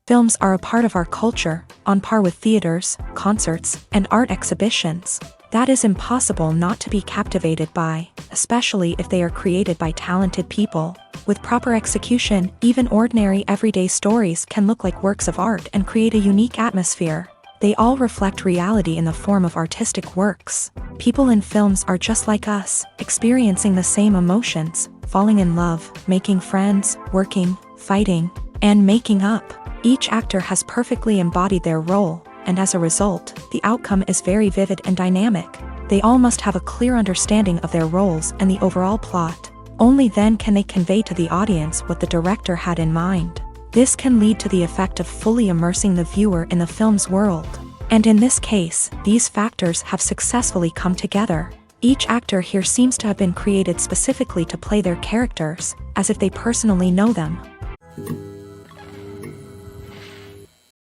Films are a part of our culture, on par with theaters, concerts, and art exhibitions. That is impossible not to be captivated by, especially if they are created by talented people. With proper execution, even ordinary everyday stories can look like works of art and create a unique atmosphere. They all reflect reality in the form of artistic works. People in films are just like us, experiencing the same emotions, falling in love, making friends, working, fighting, and making up. Each actor has perfectly embodied their role, and as a result, the outcome is very vivid and dynamic. They all must have a clear understanding of their roles and the overall plot. Only then can they convey to the audience what the director had in mind. This can lead to the effect of fully immersing the viewer in the film's world. And in this case, these factors have successfully come together. Each actor here seems to have been created specifically to play their characters, as if they personally know them.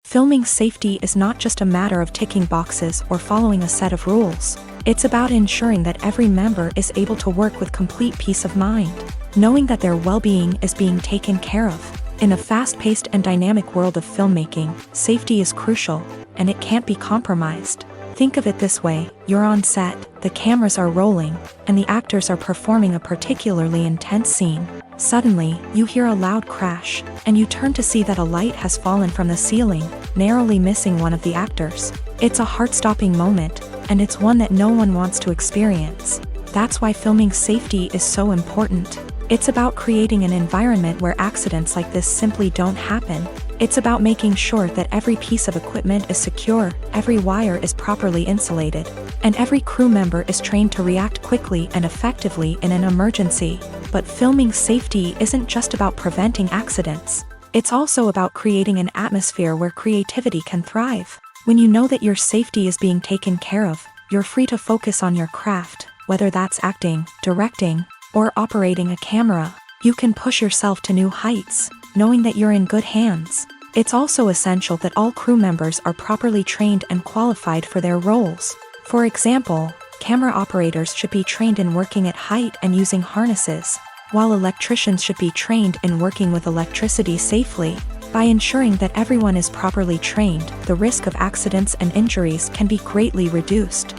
Filming safety is not just a matter of ticking boxes or following a set of rules. It's about ensuring that every member is able to work with complete peace of mind, knowing that their well-being is being taken care of. In a fast-paced and dynamic world of filmmaking, safety is crucial, and it can't be compromised. Think of it this way: you're on set, the cameras are rolling, and the actors are performing a particularly intense scene. Suddenly, you hear a loud crash, and you turn to see that a light has fallen from the ceiling, narrowly missing one of the actors. It's a heart-stopping moment, and it's one that no one wants to experience. That's why filming safety is so important. It's about creating an environment where accidents like this simply don't happen. It's about making sure that every piece of equipment is secure, every wire is properly insulated, and every crew member is trained to react quickly and effectively in an emergency. But filming safety isn't just about preventing accidents. It's also about creating an atmosphere where creativity can thrive. When you know that your safety is being taken care of, you're free to focus on your craft, whether that's acting, directing, or operating a camera. You can push yourself to new heights, knowing that you're in good hands. It's also essential that all crew members are properly trained and qualified for their roles. For example, camera operators should be trained in working at height and using harnesses, while electricians should be trained in working with electricity safely. By ensuring that everyone is properly trained, the risk of accidents and injuries can be greatly reduced.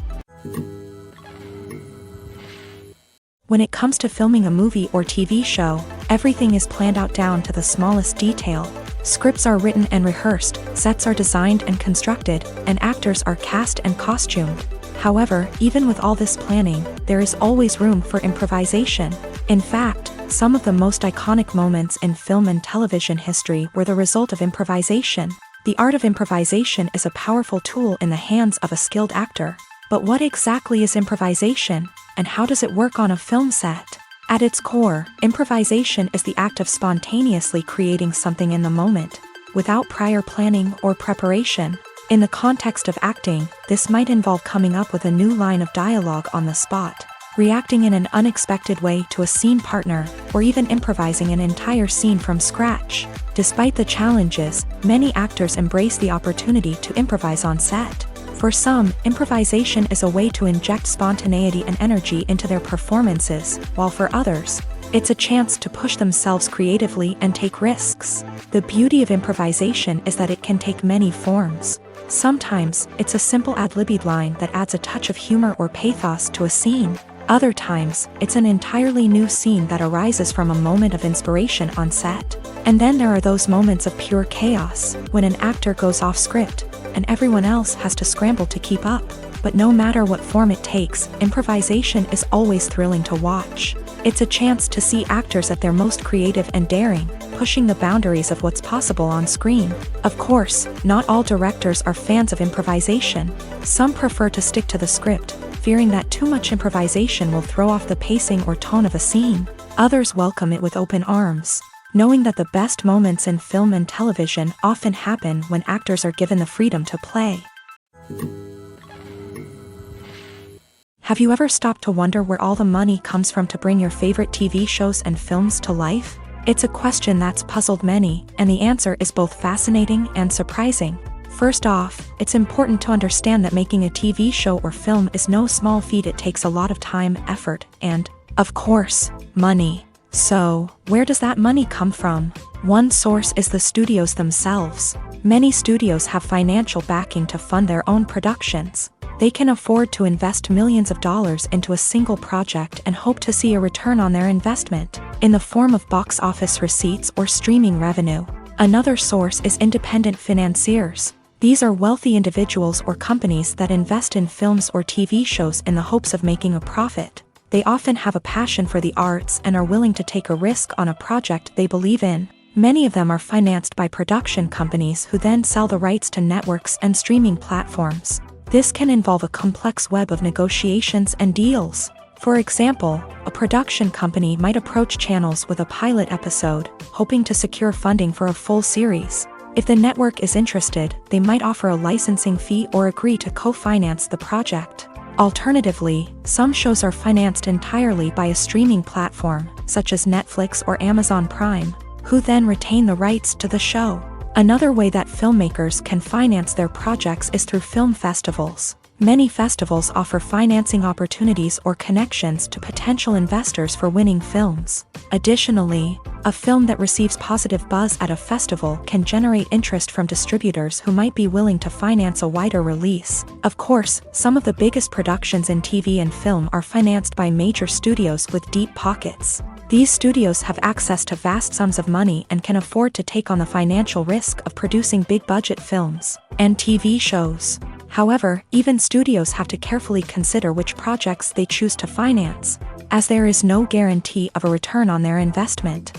When it comes to filming a movie or TV show, everything is planned out down to the smallest detail. Scripts are written and rehearsed, sets are designed and constructed, and actors are cast and costumed. However, even with all this planning, there is always room for improvisation. In fact, some of the most iconic moments in film and television history were the result of improvisation. The art of improvisation is a powerful tool in the hands of a skilled actor. But what exactly is improvisation, and how does it work on a film set? At its core, improvisation is the act of spontaneously creating something in the moment, without prior planning or preparation. In the context of acting, this might involve coming up with a new line of dialogue on the spot, reacting in an unexpected way to a scene partner, or even improvising an entire scene from scratch. Despite the challenges, many actors embrace the opportunity to improvise on set. For some, improvisation is a way to inject spontaneity and energy into their performances, while for others, it's a chance to push themselves creatively and take risks. The beauty of improvisation is that it can take many forms. Sometimes, it's a simple ad-libbed line that adds a touch of humor or pathos to a scene. Other times, it's an entirely new scene that arises from a moment of inspiration on set. And then there are those moments of pure chaos, when an actor goes off script, and everyone else has to scramble to keep up. But no matter what form it takes, improvisation is always thrilling to watch. It's a chance to see actors at their most creative and daring, pushing the boundaries of what's possible on screen. Of course, not all directors are fans of improvisation. Some prefer to stick to the script, fearing that too much improvisation will throw off the pacing or tone of a scene. Others welcome it with open arms, knowing that the best moments in film and television often happen when actors are given the freedom to play. Have you ever stopped to wonder where all the money comes from to bring your favorite TV shows and films to life? It's a question that's puzzled many, and the answer is both fascinating and surprising. First off, it's important to understand that making a TV show or film is no small feat. It takes a lot of time, effort, and, of course, money. So, where does that money come from? One source is the studios themselves. Many studios have financial backing to fund their own productions. They can afford to invest millions of dollars into a single project and hope to see a return on their investment, in the form of box office receipts or streaming revenue. Another source is independent financiers. These are wealthy individuals or companies that invest in films or TV shows in the hopes of making a profit. They often have a passion for the arts and are willing to take a risk on a project they believe in. Many of them are financed by production companies who then sell the rights to networks and streaming platforms. This can involve a complex web of negotiations and deals. For example, a production company might approach channels with a pilot episode, hoping to secure funding for a full series. If the network is interested, they might offer a licensing fee or agree to co-finance the project. Alternatively, some shows are financed entirely by a streaming platform, such as Netflix or Amazon Prime, who then retain the rights to the show. Another way that filmmakers can finance their projects is through film festivals. Many festivals offer financing opportunities or connections to potential investors for winning films. Additionally, a film that receives positive buzz at a festival can generate interest from distributors who might be willing to finance a wider release. Of course, some of the biggest productions in TV and film are financed by major studios with deep pockets. These studios have access to vast sums of money and can afford to take on the financial risk of producing big-budget films and TV shows. However, even studios have to carefully consider which projects they choose to finance, as there is no guarantee of a return on their investment.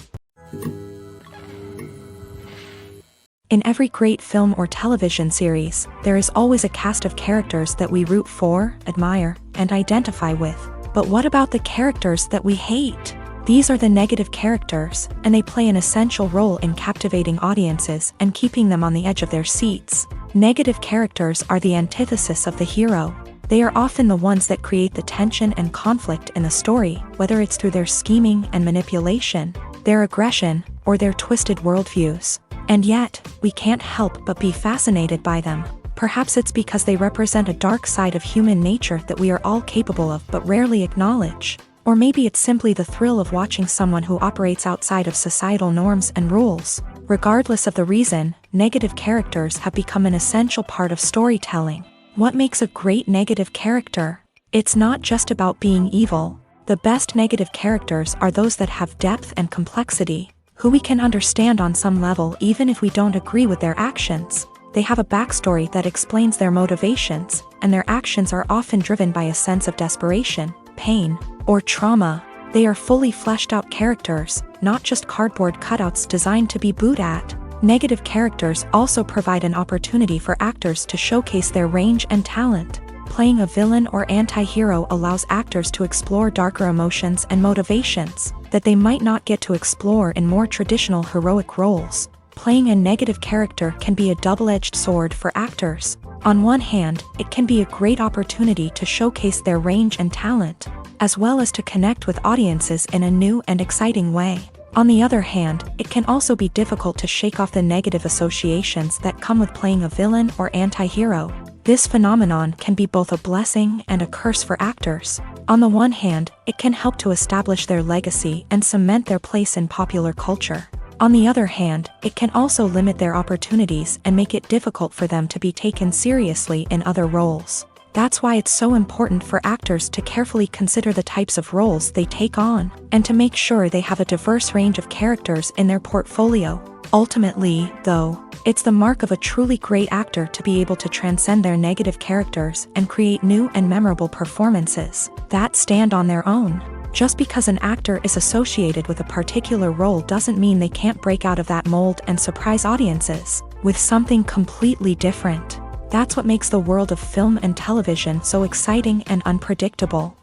In every great film or television series, there is always a cast of characters that we root for, admire, and identify with. But what about the characters that we hate? These are the negative characters, and they play an essential role in captivating audiences and keeping them on the edge of their seats. Negative characters are the antithesis of the hero. They are often the ones that create the tension and conflict in the story, whether it's through their scheming and manipulation, their aggression, or their twisted worldviews. And yet, we can't help but be fascinated by them. Perhaps it's because they represent a dark side of human nature that we are all capable of but rarely acknowledge. Or maybe it's simply the thrill of watching someone who operates outside of societal norms and rules. Regardless of the reason, negative characters have become an essential part of storytelling. What makes a great negative character? It's not just about being evil. The best negative characters are those that have depth and complexity, who we can understand on some level even if we don't agree with their actions. They have a backstory that explains their motivations, and their actions are often driven by a sense of desperation, pain, or trauma. They are fully fleshed out characters, not just cardboard cutouts designed to be booed at. Negative characters also provide an opportunity for actors to showcase their range and talent. Playing a villain or anti-hero allows actors to explore darker emotions and motivations that they might not get to explore in more traditional heroic roles. Playing a negative character can be a double-edged sword for actors. On one hand, it can be a great opportunity to showcase their range and talent, as well as to connect with audiences in a new and exciting way. On the other hand, it can also be difficult to shake off the negative associations that come with playing a villain or anti-hero. This phenomenon can be both a blessing and a curse for actors. On the one hand, it can help to establish their legacy and cement their place in popular culture. On the other hand, it can also limit their opportunities and make it difficult for them to be taken seriously in other roles. That's why it's so important for actors to carefully consider the types of roles they take on, and to make sure they have a diverse range of characters in their portfolio. Ultimately, though, it's the mark of a truly great actor to be able to transcend their negative characters and create new and memorable performances that stand on their own. Just because an actor is associated with a particular role doesn't mean they can't break out of that mold and surprise audiences with something completely different. That's what makes the world of film and television so exciting and unpredictable.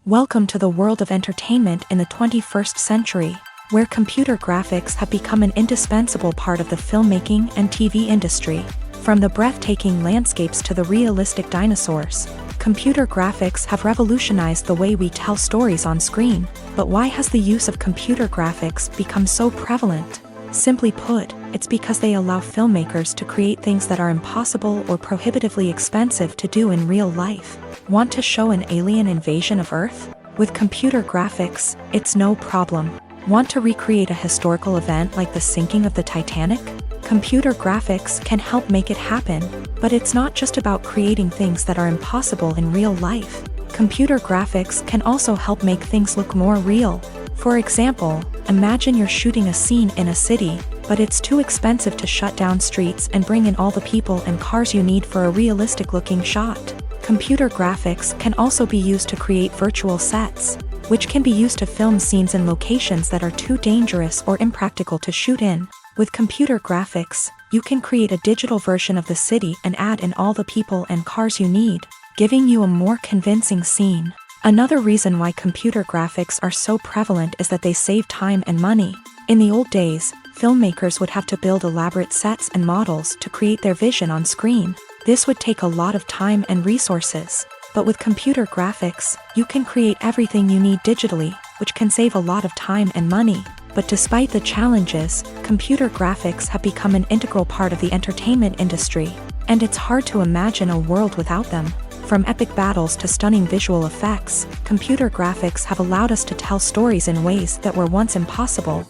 Welcome to the world of entertainment in the 21st century, where computer graphics have become an indispensable part of the filmmaking and TV industry. From the breathtaking landscapes to the realistic dinosaurs, computer graphics have revolutionized the way we tell stories on screen. But why has the use of computer graphics become so prevalent? Simply put, it's because they allow filmmakers to create things that are impossible or prohibitively expensive to do in real life. Want to show an alien invasion of Earth? With computer graphics, it's no problem. Want to recreate a historical event like the sinking of the Titanic? Computer graphics can help make it happen, but it's not just about creating things that are impossible in real life. Computer graphics can also help make things look more real. For example, imagine you're shooting a scene in a city, but it's too expensive to shut down streets and bring in all the people and cars you need for a realistic-looking shot. Computer graphics can also be used to create virtual sets, which can be used to film scenes in locations that are too dangerous or impractical to shoot in. With computer graphics, you can create a digital version of the city and add in all the people and cars you need, giving you a more convincing scene. Another reason why computer graphics are so prevalent is that they save time and money. In the old days, filmmakers would have to build elaborate sets and models to create their vision on screen. This would take a lot of time and resources. But with computer graphics, you can create everything you need digitally, which can save a lot of time and money. But despite the challenges, computer graphics have become an integral part of the entertainment industry, and it's hard to imagine a world without them. From epic battles to stunning visual effects, computer graphics have allowed us to tell stories in ways that were once impossible.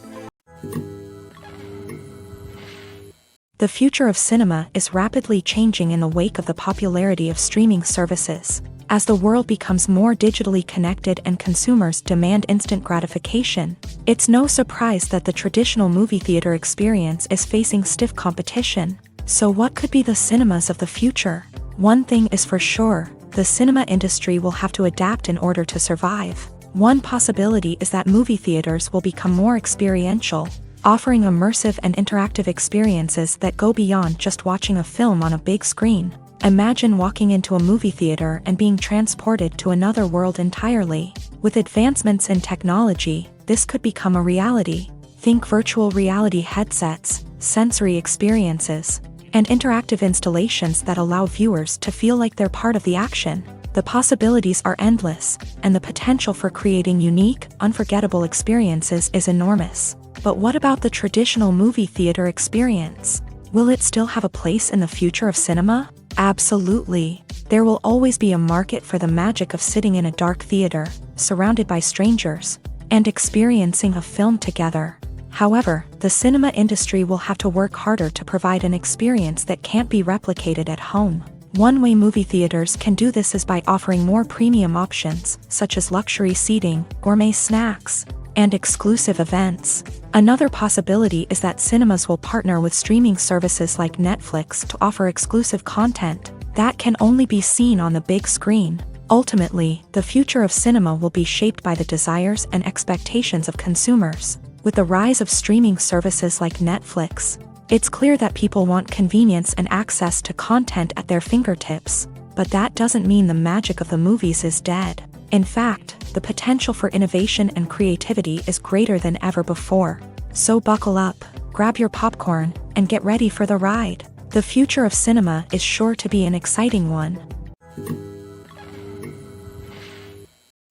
The future of cinema is rapidly changing in the wake of the popularity of streaming services. As the world becomes more digitally connected and consumers demand instant gratification, it's no surprise that the traditional movie theater experience is facing stiff competition. So what could be the cinemas of the future? One thing is for sure, the cinema industry will have to adapt in order to survive. One possibility is that movie theaters will become more experiential, offering immersive and interactive experiences that go beyond just watching a film on a big screen. Imagine walking into a movie theater and being transported to another world entirely. With advancements in technology, this could become a reality. Think virtual reality headsets, sensory experiences, and interactive installations that allow viewers to feel like they're part of the action. The possibilities are endless, and the potential for creating unique, unforgettable experiences is enormous. But what about the traditional movie theater experience? Will it still have a place in the future of cinema? Absolutely. There will always be a market for the magic of sitting in a dark theater, surrounded by strangers, and experiencing a film together. However, the cinema industry will have to work harder to provide an experience that can't be replicated at home. One way movie theaters can do this is by offering more premium options, such as luxury seating, gourmet snacks, and exclusive events. Another possibility is that cinemas will partner with streaming services like Netflix to offer exclusive content that can only be seen on the big screen. Ultimately, the future of cinema will be shaped by the desires and expectations of consumers. With the rise of streaming services like Netflix, it's clear that people want convenience and access to content at their fingertips. But that doesn't mean the magic of the movies is dead. In fact, the potential for innovation and creativity is greater than ever before. So buckle up, grab your popcorn, and get ready for the ride. The future of cinema is sure to be an exciting one.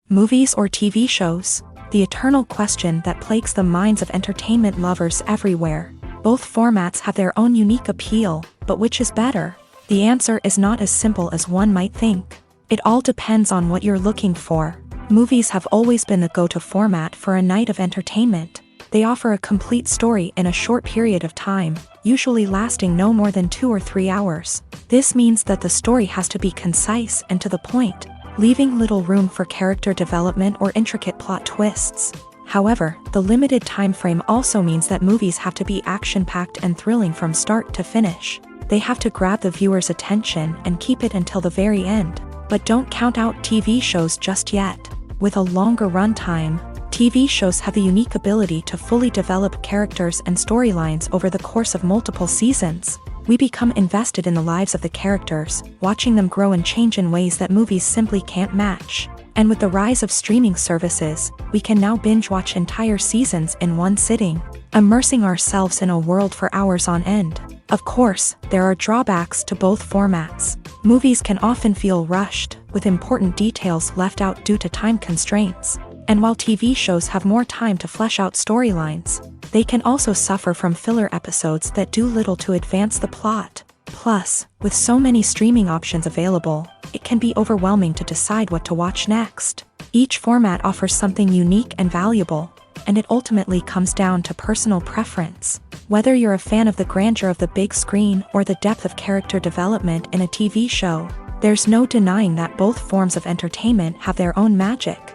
Movies or TV shows? The eternal question that plagues the minds of entertainment lovers everywhere. Both formats have their own unique appeal, but which is better? The answer is not as simple as one might think. It all depends on what you're looking for. Movies have always been the go-to format for a night of entertainment. They offer a complete story in a short period of time, usually lasting no more than 2 or 3 hours. This means that the story has to be concise and to the point, leaving little room for character development or intricate plot twists. However, the limited time frame also means that movies have to be action-packed and thrilling from start to finish. They have to grab the viewer's attention and keep it until the very end. But don't count out TV shows just yet. With a longer runtime, TV shows have the unique ability to fully develop characters and storylines over the course of multiple seasons. We become invested in the lives of the characters, watching them grow and change in ways that movies simply can't match. And with the rise of streaming services, we can now binge-watch entire seasons in one sitting, immersing ourselves in a world for hours on end. Of course, there are drawbacks to both formats. Movies can often feel rushed, with important details left out due to time constraints. And while TV shows have more time to flesh out storylines, they can also suffer from filler episodes that do little to advance the plot. Plus, with so many streaming options available, it can be overwhelming to decide what to watch next. Each format offers something unique and valuable, and it ultimately comes down to personal preference. Whether you're a fan of the grandeur of the big screen or the depth of character development in a TV show, there's no denying that both forms of entertainment have their own magic.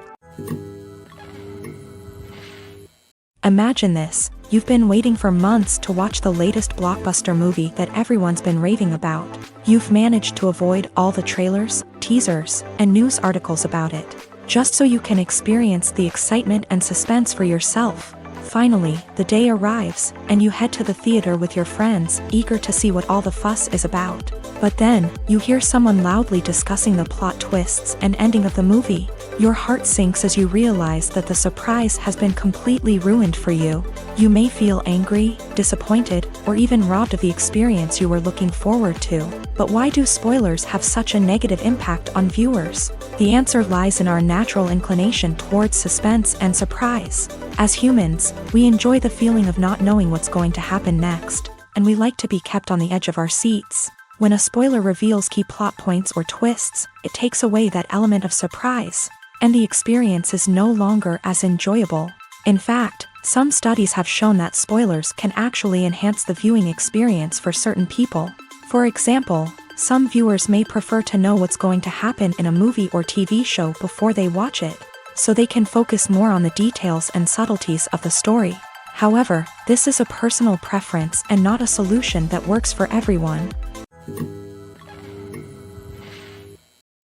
Imagine this: you've been waiting for months to watch the latest blockbuster movie that everyone's been raving about. You've managed to avoid all the trailers, teasers, and news articles about it, just so you can experience the excitement and suspense for yourself. Finally, the day arrives, and you head to the theater with your friends, eager to see what all the fuss is about. But then, you hear someone loudly discussing the plot twists and ending of the movie. Your heart sinks as you realize that the surprise has been completely ruined for you. You may feel angry, disappointed, or even robbed of the experience you were looking forward to. But why do spoilers have such a negative impact on viewers? The answer lies in our natural inclination towards suspense and surprise. As humans, we enjoy the feeling of not knowing what's going to happen next, and we like to be kept on the edge of our seats. When a spoiler reveals key plot points or twists, it takes away that element of surprise, and the experience is no longer as enjoyable. In fact, some studies have shown that spoilers can actually enhance the viewing experience for certain people. For example, some viewers may prefer to know what's going to happen in a movie or TV show before they watch it, so they can focus more on the details and subtleties of the story. However, this is a personal preference and not a solution that works for everyone.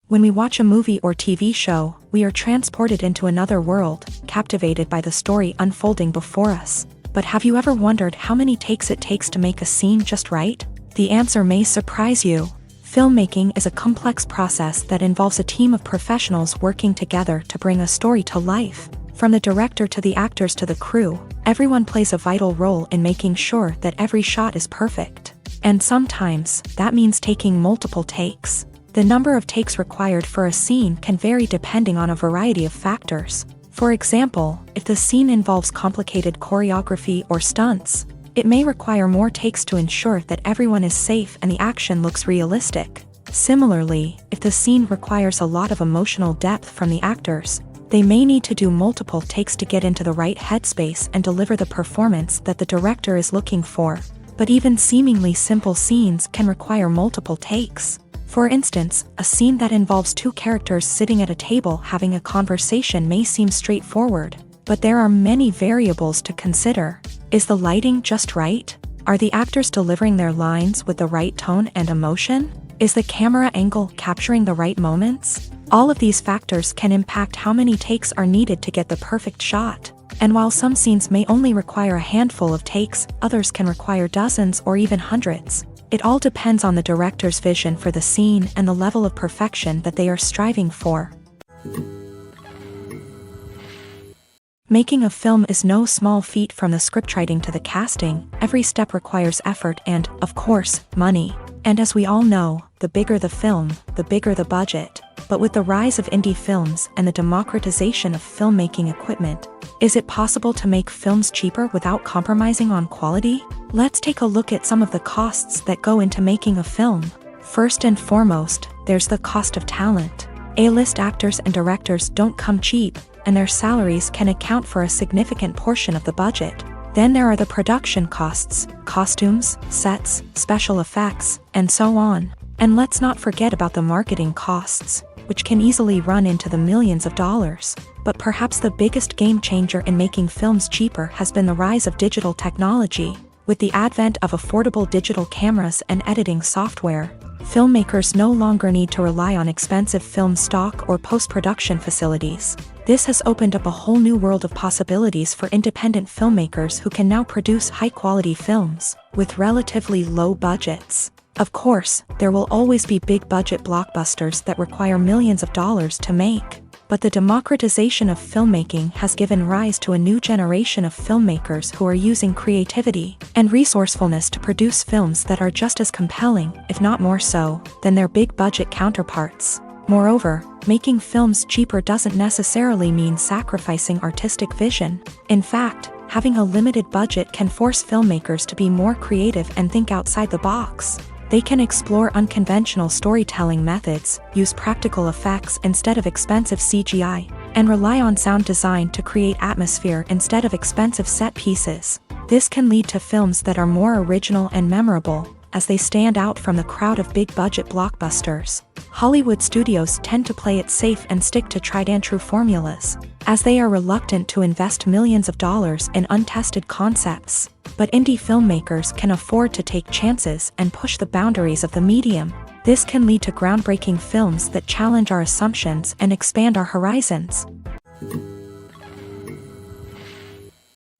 When we watch a movie or TV show, we are transported into another world, captivated by the story unfolding before us. But have you ever wondered how many takes it takes to make a scene just right? The answer may surprise you. Filmmaking is a complex process that involves a team of professionals working together to bring a story to life. From the director to the actors to the crew, everyone plays a vital role in making sure that every shot is perfect. And sometimes, that means taking multiple takes. The number of takes required for a scene can vary depending on a variety of factors. For example, if the scene involves complicated choreography or stunts, it may require more takes to ensure that everyone is safe and the action looks realistic. Similarly, if the scene requires a lot of emotional depth from the actors, they may need to do multiple takes to get into the right headspace and deliver the performance that the director is looking for. But even seemingly simple scenes can require multiple takes. For instance, a scene that involves two characters sitting at a table having a conversation may seem straightforward, but there are many variables to consider. Is the lighting just right? Are the actors delivering their lines with the right tone and emotion? Is the camera angle capturing the right moments? All of these factors can impact how many takes are needed to get the perfect shot. And while some scenes may only require a handful of takes, others can require dozens or even hundreds. It all depends on the director's vision for the scene and the level of perfection that they are striving for. Making a film is no small feat. From the scriptwriting to the casting, every step requires effort and, of course, money. And as we all know, the bigger the film, the bigger the budget. But with the rise of indie films and the democratization of filmmaking equipment, is it possible to make films cheaper without compromising on quality? Let's take a look at some of the costs that go into making a film. First and foremost, there's the cost of talent. A-list actors and directors don't come cheap, and their salaries can account for a significant portion of the budget. Then there are the production costs, costumes, sets, special effects, and so on. And let's not forget about the marketing costs, which can easily run into the millions of dollars. But perhaps the biggest game changer in making films cheaper has been the rise of digital technology. With the advent of affordable digital cameras and editing software, filmmakers no longer need to rely on expensive film stock or post-production facilities. This has opened up a whole new world of possibilities for independent filmmakers who can now produce high-quality films with relatively low budgets. Of course, there will always be big-budget blockbusters that require millions of dollars to make. But the democratization of filmmaking has given rise to a new generation of filmmakers who are using creativity and resourcefulness to produce films that are just as compelling, if not more so, than their big-budget counterparts. Moreover, making films cheaper doesn't necessarily mean sacrificing artistic vision. In fact, having a limited budget can force filmmakers to be more creative and think outside the box. They can explore unconventional storytelling methods, use practical effects instead of expensive CGI, and rely on sound design to create atmosphere instead of expensive set pieces. This can lead to films that are more original and memorable, as they stand out from the crowd of big-budget blockbusters. Hollywood studios tend to play it safe and stick to tried-and-true formulas, as they are reluctant to invest millions of dollars in untested concepts. But indie filmmakers can afford to take chances and push the boundaries of the medium. This can lead to groundbreaking films that challenge our assumptions and expand our horizons.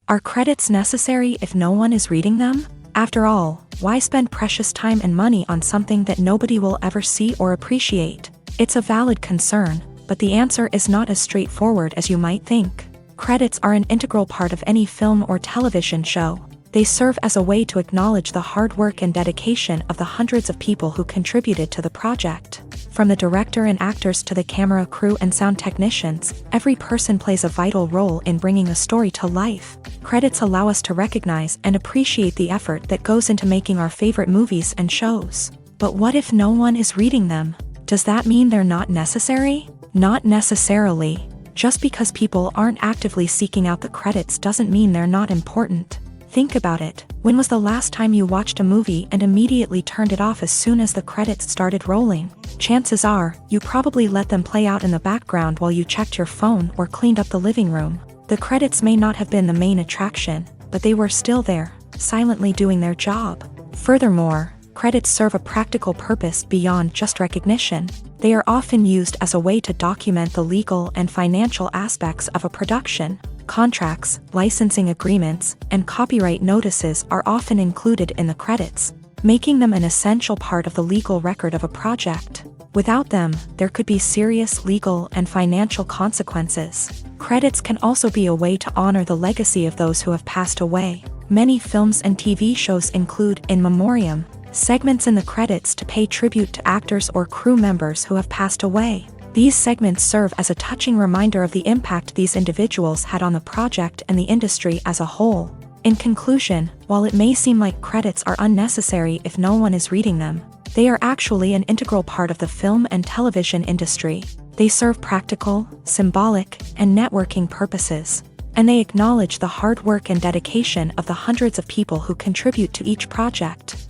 Are credits necessary if no one is reading them? After all, why spend precious time and money on something that nobody will ever see or appreciate? It's a valid concern, but the answer is not as straightforward as you might think. Credits are an integral part of any film or television show. They serve as a way to acknowledge the hard work and dedication of the hundreds of people who contributed to the project. From the director and actors to the camera crew and sound technicians, every person plays a vital role in bringing a story to life. Credits allow us to recognize and appreciate the effort that goes into making our favorite movies and shows. But what if no one is reading them? Does that mean they're not necessary? Not necessarily. Just because people aren't actively seeking out the credits doesn't mean they're not important. Think about it. When was the last time you watched a movie and immediately turned it off as soon as the credits started rolling? Chances are, you probably let them play out in the background while you checked your phone or cleaned up the living room. The credits may not have been the main attraction, but they were still there, silently doing their job. Furthermore, credits serve a practical purpose beyond just recognition. They are often used as a way to document the legal and financial aspects of a production. Contracts, licensing agreements, and copyright notices are often included in the credits, making them an essential part of the legal record of a project. Without them, there could be serious legal and financial consequences. Credits can also be a way to honor the legacy of those who have passed away. Many films and TV shows include in memoriam segments in the credits to pay tribute to actors or crew members who have passed away. These segments serve as a touching reminder of the impact these individuals had on the project and the industry as a whole. In conclusion, while it may seem like credits are unnecessary if no one is reading them, they are actually an integral part of the film and television industry. They serve practical, symbolic, and networking purposes, and they acknowledge the hard work and dedication of the hundreds of people who contribute to each project.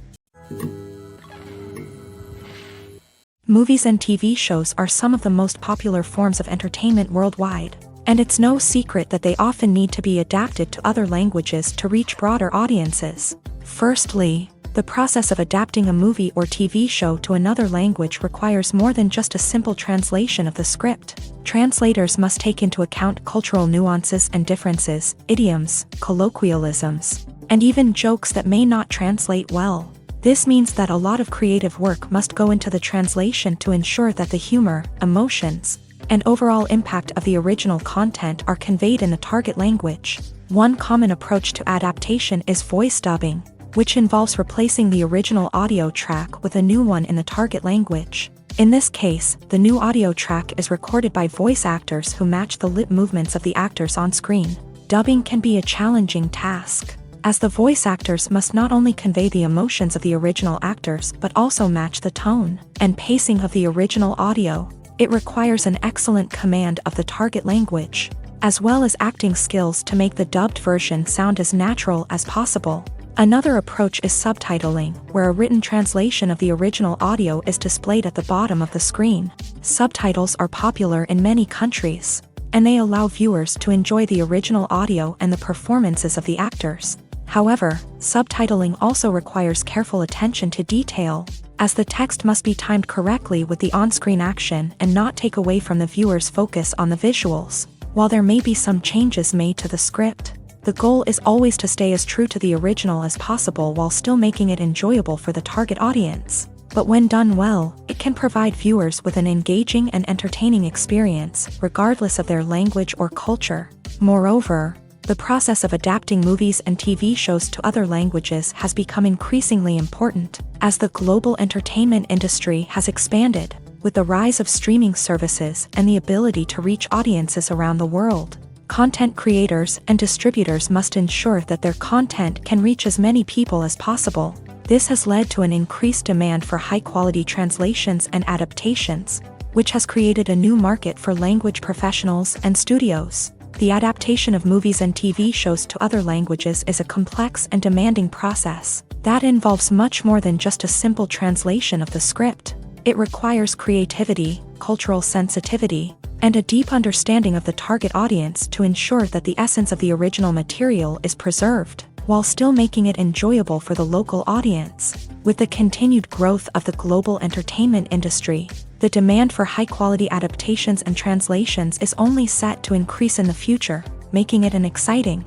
Movies and TV shows are some of the most popular forms of entertainment worldwide, and it's no secret that they often need to be adapted to other languages to reach broader audiences. Firstly, the process of adapting a movie or TV show to another language requires more than just a simple translation of the script. Translators must take into account cultural nuances and differences, idioms, colloquialisms, and even jokes that may not translate well. This means that a lot of creative work must go into the translation to ensure that the humor, emotions, and overall impact of the original content are conveyed in the target language. One common approach to adaptation is voice dubbing, which involves replacing the original audio track with a new one in the target language. In this case, the new audio track is recorded by voice actors who match the lip movements of the actors on screen. Dubbing can be a challenging task, as the voice actors must not only convey the emotions of the original actors but also match the tone and pacing of the original audio. It requires an excellent command of the target language. as well as acting skills to make the dubbed version sound as natural as possible. Another approach is subtitling, where a written translation of the original audio is displayed at the bottom of the screen. Subtitles are popular in many countries, and they allow viewers to enjoy the original audio and the performances of the actors. However, subtitling also requires careful attention to detail, as the text must be timed correctly with the on-screen action and not take away from the viewer's focus on the visuals. While there may be some changes made to the script, the goal is always to stay as true to the original as possible while still making it enjoyable for the target audience. But when done well, it can provide viewers with an engaging and entertaining experience, regardless of their language or culture. Moreover, the process of adapting movies and TV shows to other languages has become increasingly important, as the global entertainment industry has expanded, with the rise of streaming services and the ability to reach audiences around the world. Content creators and distributors must ensure that their content can reach as many people as possible. This has led to an increased demand for high-quality translations and adaptations, which has created a new market for language professionals and studios. The adaptation of movies and TV shows to other languages is a complex and demanding process that involves much more than just a simple translation of the script. It requires creativity, cultural sensitivity, and a deep understanding of the target audience to ensure that the essence of the original material is preserved, while still making it enjoyable for the local audience. With the continued growth of the global entertainment industry, the demand for high-quality adaptations and translations is only set to increase in the future, making it an exciting.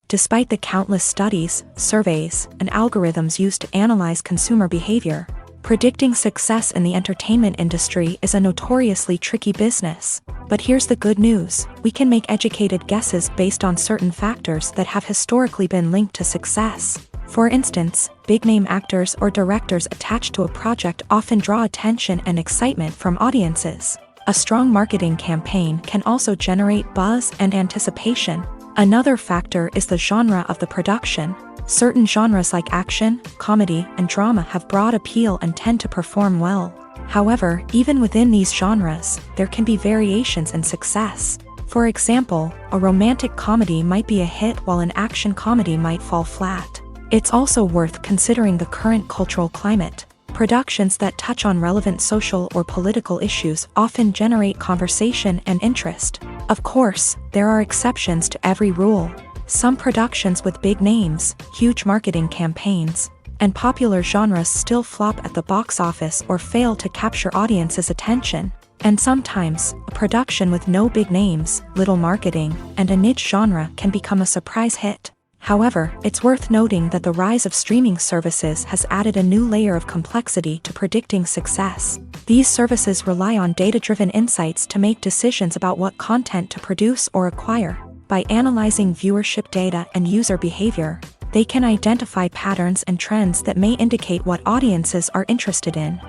Despite the countless studies, surveys, and algorithms used to analyze consumer behavior, predicting success in the entertainment industry is a notoriously tricky business. But here's the good news: we can make educated guesses based on certain factors that have historically been linked to success. For instance, big-name actors or directors attached to a project often draw attention and excitement from audiences. A strong marketing campaign can also generate buzz and anticipation. Another factor is the genre of the production. Certain genres like action, comedy, and drama have broad appeal and tend to perform well. However, even within these genres, there can be variations in success. For example, a romantic comedy might be a hit while an action comedy might fall flat. It's also worth considering the current cultural climate. Productions that touch on relevant social or political issues often generate conversation and interest. Of course, there are exceptions to every rule. Some productions with big names, huge marketing campaigns, and popular genres still flop at the box office or fail to capture audiences' attention. And sometimes, a production with no big names, little marketing, and a niche genre can become a surprise hit. However, it's worth noting that the rise of streaming services has added a new layer of complexity to predicting success. These services rely on data-driven insights to make decisions about what content to produce or acquire. By analyzing viewership data and user behavior, they can identify patterns and trends that may indicate what audiences are interested in.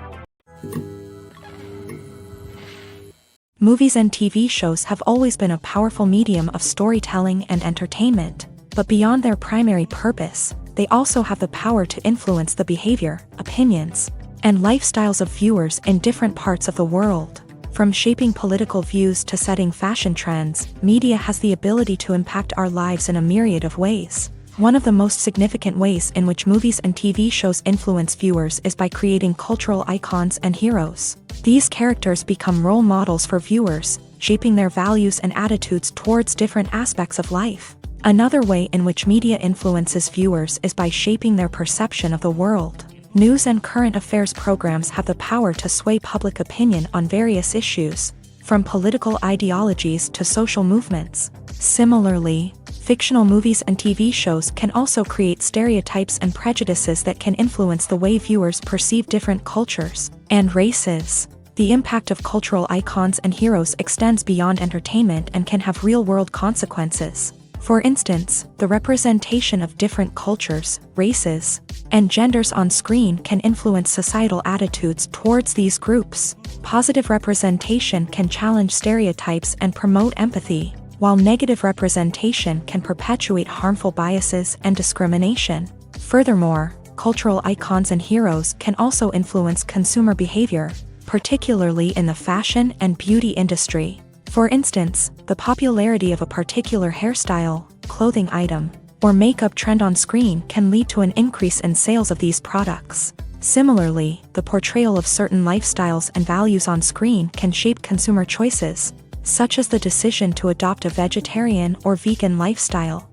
Movies and TV shows have always been a powerful medium of storytelling and entertainment. But beyond their primary purpose, they also have the power to influence the behavior, opinions, and lifestyles of viewers in different parts of the world. From shaping political views to setting fashion trends, media has the ability to impact our lives in a myriad of ways. One of the most significant ways in which movies and TV shows influence viewers is by creating cultural icons and heroes. These characters become role models for viewers, shaping their values and attitudes towards different aspects of life. Another way in which media influences viewers is by shaping their perception of the world. News and current affairs programs have the power to sway public opinion on various issues, from political ideologies to social movements. Similarly, fictional movies and TV shows can also create stereotypes and prejudices that can influence the way viewers perceive different cultures and races. The impact of cultural icons and heroes extends beyond entertainment and can have real-world consequences. For instance, the representation of different cultures, races, and genders on screen can influence societal attitudes towards these groups. Positive representation can challenge stereotypes and promote empathy, while negative representation can perpetuate harmful biases and discrimination. Furthermore, cultural icons and heroes can also influence consumer behavior, particularly in the fashion and beauty industry. For instance, the popularity of a particular hairstyle, clothing item, or makeup trend on screen can lead to an increase in sales of these products. Similarly, the portrayal of certain lifestyles and values on screen can shape consumer choices, such as the decision to adopt a vegetarian or vegan lifestyle.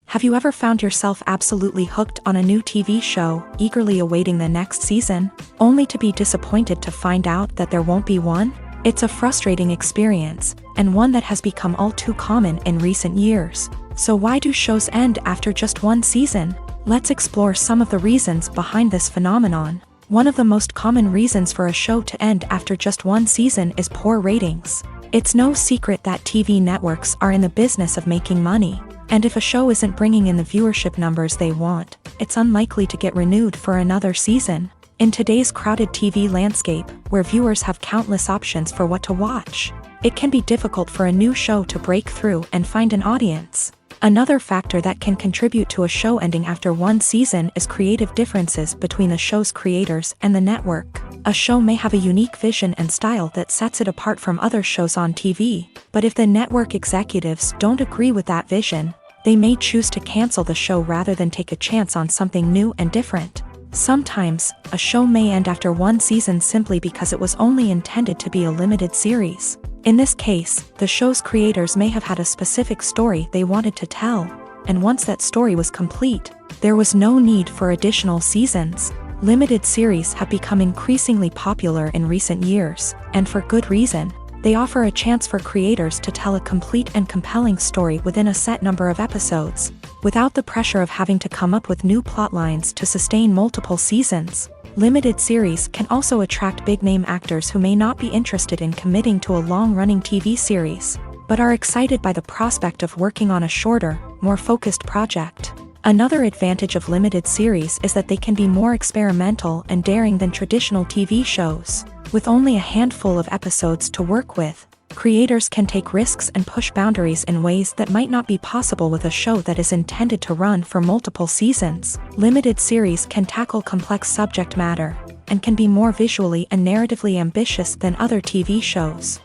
Have you ever found yourself absolutely hooked on a new TV show, eagerly awaiting the next season, only to be disappointed to find out that there won't be one? It's a frustrating experience, and one that has become all too common in recent years. So why do shows end after just one season? Let's explore some of the reasons behind this phenomenon. One of the most common reasons for a show to end after just one season is poor ratings. It's no secret that TV networks are in the business of making money, and if a show isn't bringing in the viewership numbers they want, it's unlikely to get renewed for another season. In today's crowded TV landscape, where viewers have countless options for what to watch, it can be difficult for a new show to break through and find an audience. Another factor that can contribute to a show ending after one season is creative differences between the show's creators and the network. A show may have a unique vision and style that sets it apart from other shows on TV, but if the network executives don't agree with that vision, they may choose to cancel the show rather than take a chance on something new and different. Sometimes, a show may end after one season simply because it was only intended to be a limited series. In this case, the show's creators may have had a specific story they wanted to tell, and once that story was complete, there was no need for additional seasons. Limited series have become increasingly popular in recent years, and for good reason. They offer a chance for creators to tell a complete and compelling story within a set number of episodes, without the pressure of having to come up with new plotlines to sustain multiple seasons. Limited series can also attract big-name actors who may not be interested in committing to a long-running TV series, but are excited by the prospect of working on a shorter, more focused project. Another advantage of limited series is that they can be more experimental and daring than traditional TV shows. With only a handful of episodes to work with, creators can take risks and push boundaries in ways that might not be possible with a show that is intended to run for multiple seasons. Limited series can tackle complex subject matter, and can be more visually and narratively ambitious than other TV shows.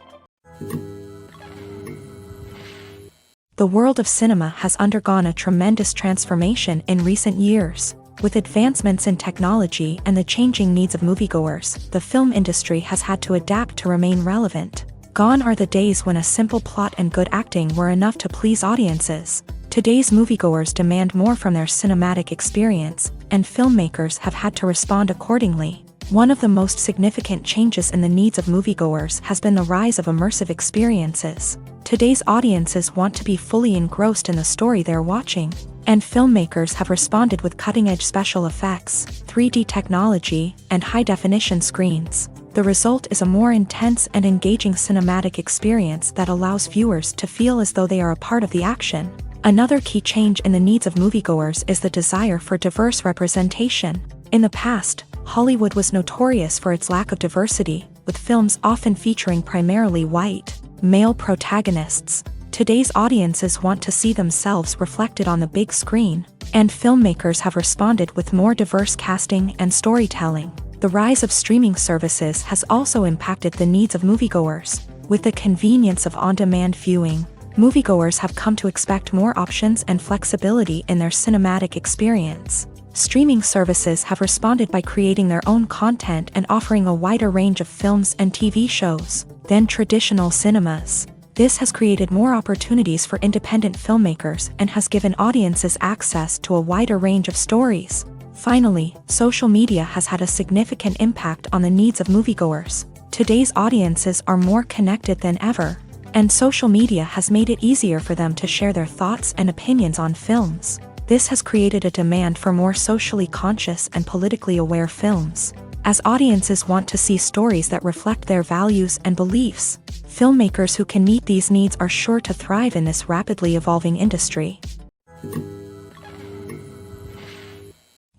The world of cinema has undergone a tremendous transformation in recent years. With advancements in technology and the changing needs of moviegoers, the film industry has had to adapt to remain relevant. Gone are the days when a simple plot and good acting were enough to please audiences. Today's moviegoers demand more from their cinematic experience, and filmmakers have had to respond accordingly. One of the most significant changes in the needs of moviegoers has been the rise of immersive experiences. Today's audiences want to be fully engrossed in the story they're watching, and filmmakers have responded with cutting-edge special effects, 3D technology, and high-definition screens. The result is a more intense and engaging cinematic experience that allows viewers to feel as though they are a part of the action. Another key change in the needs of moviegoers is the desire for diverse representation. In the past, Hollywood was notorious for its lack of diversity, with films often featuring primarily white, male protagonists. Today's audiences want to see themselves reflected on the big screen, and filmmakers have responded with more diverse casting and storytelling. The rise of streaming services has also impacted the needs of moviegoers. With the convenience of on-demand viewing, moviegoers have come to expect more options and flexibility in their cinematic experience. Streaming services have responded by creating their own content and offering a wider range of films and TV shows than traditional cinemas. This has created more opportunities for independent filmmakers and has given audiences access to a wider range of stories. Finally, social media has had a significant impact on the needs of moviegoers. Today's audiences are more connected than ever, and social media has made it easier for them to share their thoughts and opinions on films. This has created a demand for more socially conscious and politically aware films. As audiences want to see stories that reflect their values and beliefs, filmmakers who can meet these needs are sure to thrive in this rapidly evolving industry.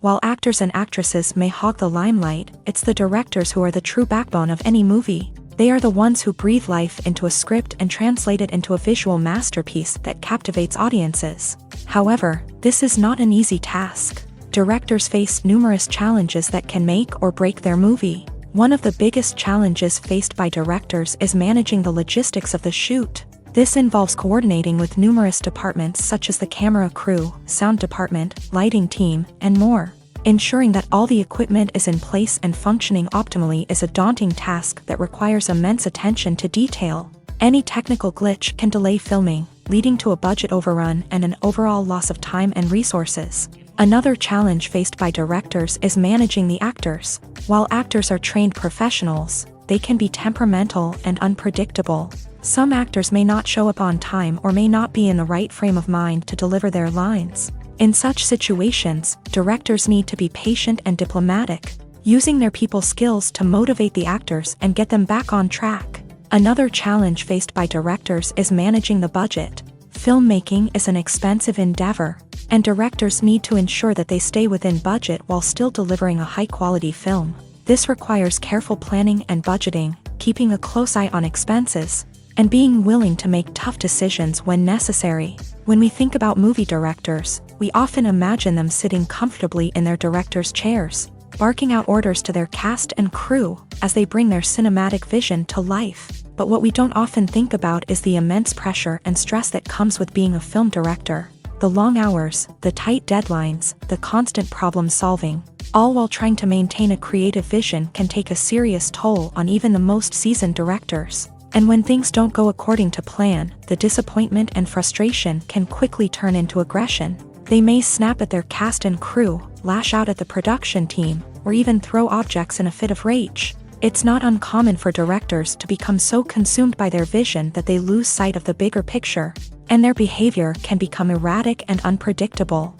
While actors and actresses may hog the limelight, it's the directors who are the true backbone of any movie. They are the ones who breathe life into a script and translate it into a visual masterpiece that captivates audiences. However, this is not an easy task. Directors face numerous challenges that can make or break their movie. One of the biggest challenges faced by directors is managing the logistics of the shoot. This involves coordinating with numerous departments such as the camera crew, sound department, lighting team, and more. Ensuring that all the equipment is in place and functioning optimally is a daunting task that requires immense attention to detail. Any technical glitch can delay filming, leading to a budget overrun and an overall loss of time and resources. Another challenge faced by directors is managing the actors. While actors are trained professionals, they can be temperamental and unpredictable. Some actors may not show up on time or may not be in the right frame of mind to deliver their lines. In such situations, directors need to be patient and diplomatic, using their people skills to motivate the actors and get them back on track. Another challenge faced by directors is managing the budget. Filmmaking is an expensive endeavor, and directors need to ensure that they stay within budget while still delivering a high-quality film. This requires careful planning and budgeting, keeping a close eye on expenses, and being willing to make tough decisions when necessary. When we think about movie directors, we often imagine them sitting comfortably in their director's chairs, barking out orders to their cast and crew as they bring their cinematic vision to life. But what we don't often think about is the immense pressure and stress that comes with being a film director. The long hours, the tight deadlines, the constant problem solving, all while trying to maintain a creative vision can take a serious toll on even the most seasoned directors. And when things don't go according to plan, the disappointment and frustration can quickly turn into aggression. They may snap at their cast and crew, lash out at the production team, or even throw objects in a fit of rage. It's not uncommon for directors to become so consumed by their vision that they lose sight of the bigger picture, and their behavior can become erratic and unpredictable.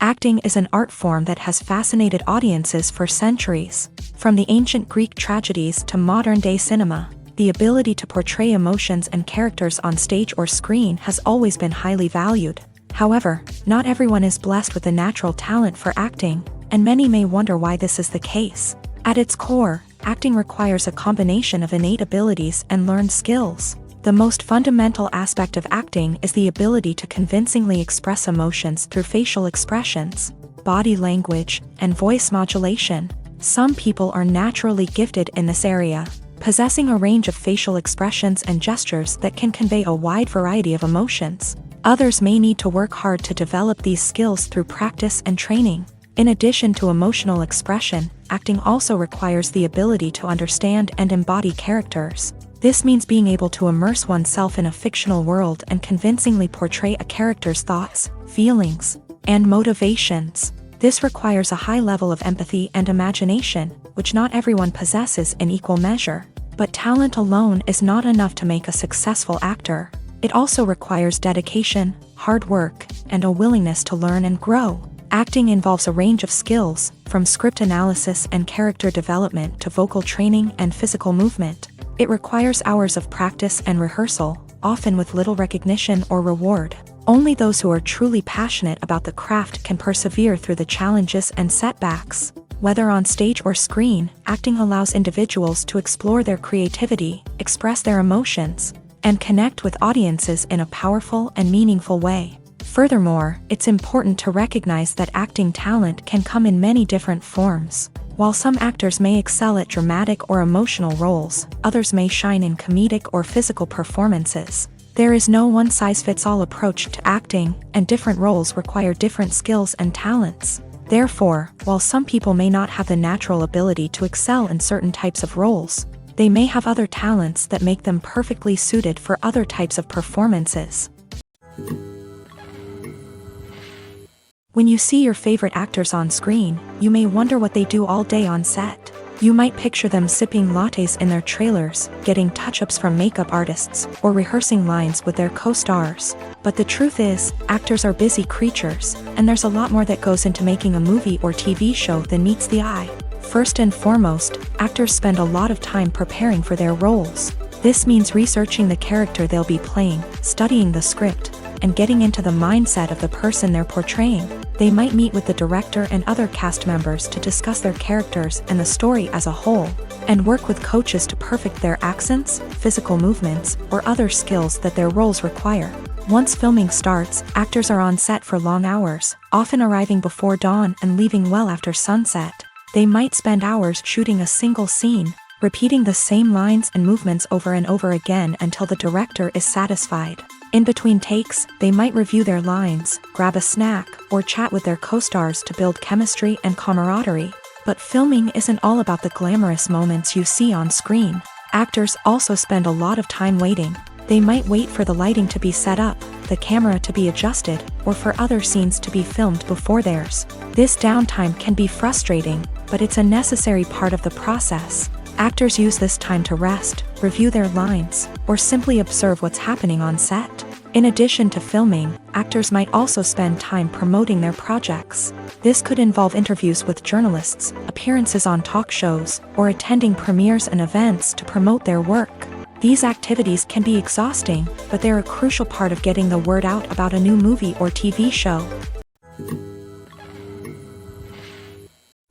Acting is an art form that has fascinated audiences for centuries. From the ancient Greek tragedies to modern-day cinema, the ability to portray emotions and characters on stage or screen has always been highly valued. However, not everyone is blessed with a natural talent for acting, and many may wonder why this is the case. At its core, acting requires a combination of innate abilities and learned skills. The most fundamental aspect of acting is the ability to convincingly express emotions through facial expressions, body language, and voice modulation. Some people are naturally gifted in this area, possessing a range of facial expressions and gestures that can convey a wide variety of emotions. Others may need to work hard to develop these skills through practice and training. In addition to emotional expression, acting also requires the ability to understand and embody characters. This means being able to immerse oneself in a fictional world and convincingly portray a character's thoughts, feelings, and motivations. This requires a high level of empathy and imagination, which not everyone possesses in equal measure. But talent alone is not enough to make a successful actor. It also requires dedication, hard work, and a willingness to learn and grow. Acting involves a range of skills, from script analysis and character development to vocal training and physical movement. It requires hours of practice and rehearsal, often with little recognition or reward. Only those who are truly passionate about the craft can persevere through the challenges and setbacks. Whether on stage or screen, acting allows individuals to explore their creativity, express their emotions, and connect with audiences in a powerful and meaningful way. Furthermore, it's important to recognize that acting talent can come in many different forms. While some actors may excel at dramatic or emotional roles, others may shine in comedic or physical performances. There is no one-size-fits-all approach to acting, and different roles require different skills and talents. Therefore, while some people may not have the natural ability to excel in certain types of roles, they may have other talents that make them perfectly suited for other types of performances. When you see your favorite actors on screen, you may wonder what they do all day on set. You might picture them sipping lattes in their trailers, getting touch-ups from makeup artists, or rehearsing lines with their co-stars. But the truth is, actors are busy creatures, and there's a lot more that goes into making a movie or TV show than meets the eye. First and foremost, actors spend a lot of time preparing for their roles. This means researching the character they'll be playing, studying the script, and getting into the mindset of the person they're portraying. They might meet with the director and other cast members to discuss their characters and the story as a whole, and work with coaches to perfect their accents, physical movements, or other skills that their roles require. Once filming starts, actors are on set for long hours, often arriving before dawn and leaving well after sunset. They might spend hours shooting a single scene, repeating the same lines and movements over and over again until the director is satisfied. In between takes, they might review their lines, grab a snack, or chat with their co-stars to build chemistry and camaraderie. But filming isn't all about the glamorous moments you see on screen. Actors also spend a lot of time waiting. They might wait for the lighting to be set up, the camera to be adjusted, or for other scenes to be filmed before theirs. This downtime can be frustrating, but it's a necessary part of the process. Actors use this time to rest, review their lines, or simply observe what's happening on set. In addition to filming, actors might also spend time promoting their projects. This could involve interviews with journalists, appearances on talk shows, or attending premieres and events to promote their work. These activities can be exhausting, but they're a crucial part of getting the word out about a new movie or TV show.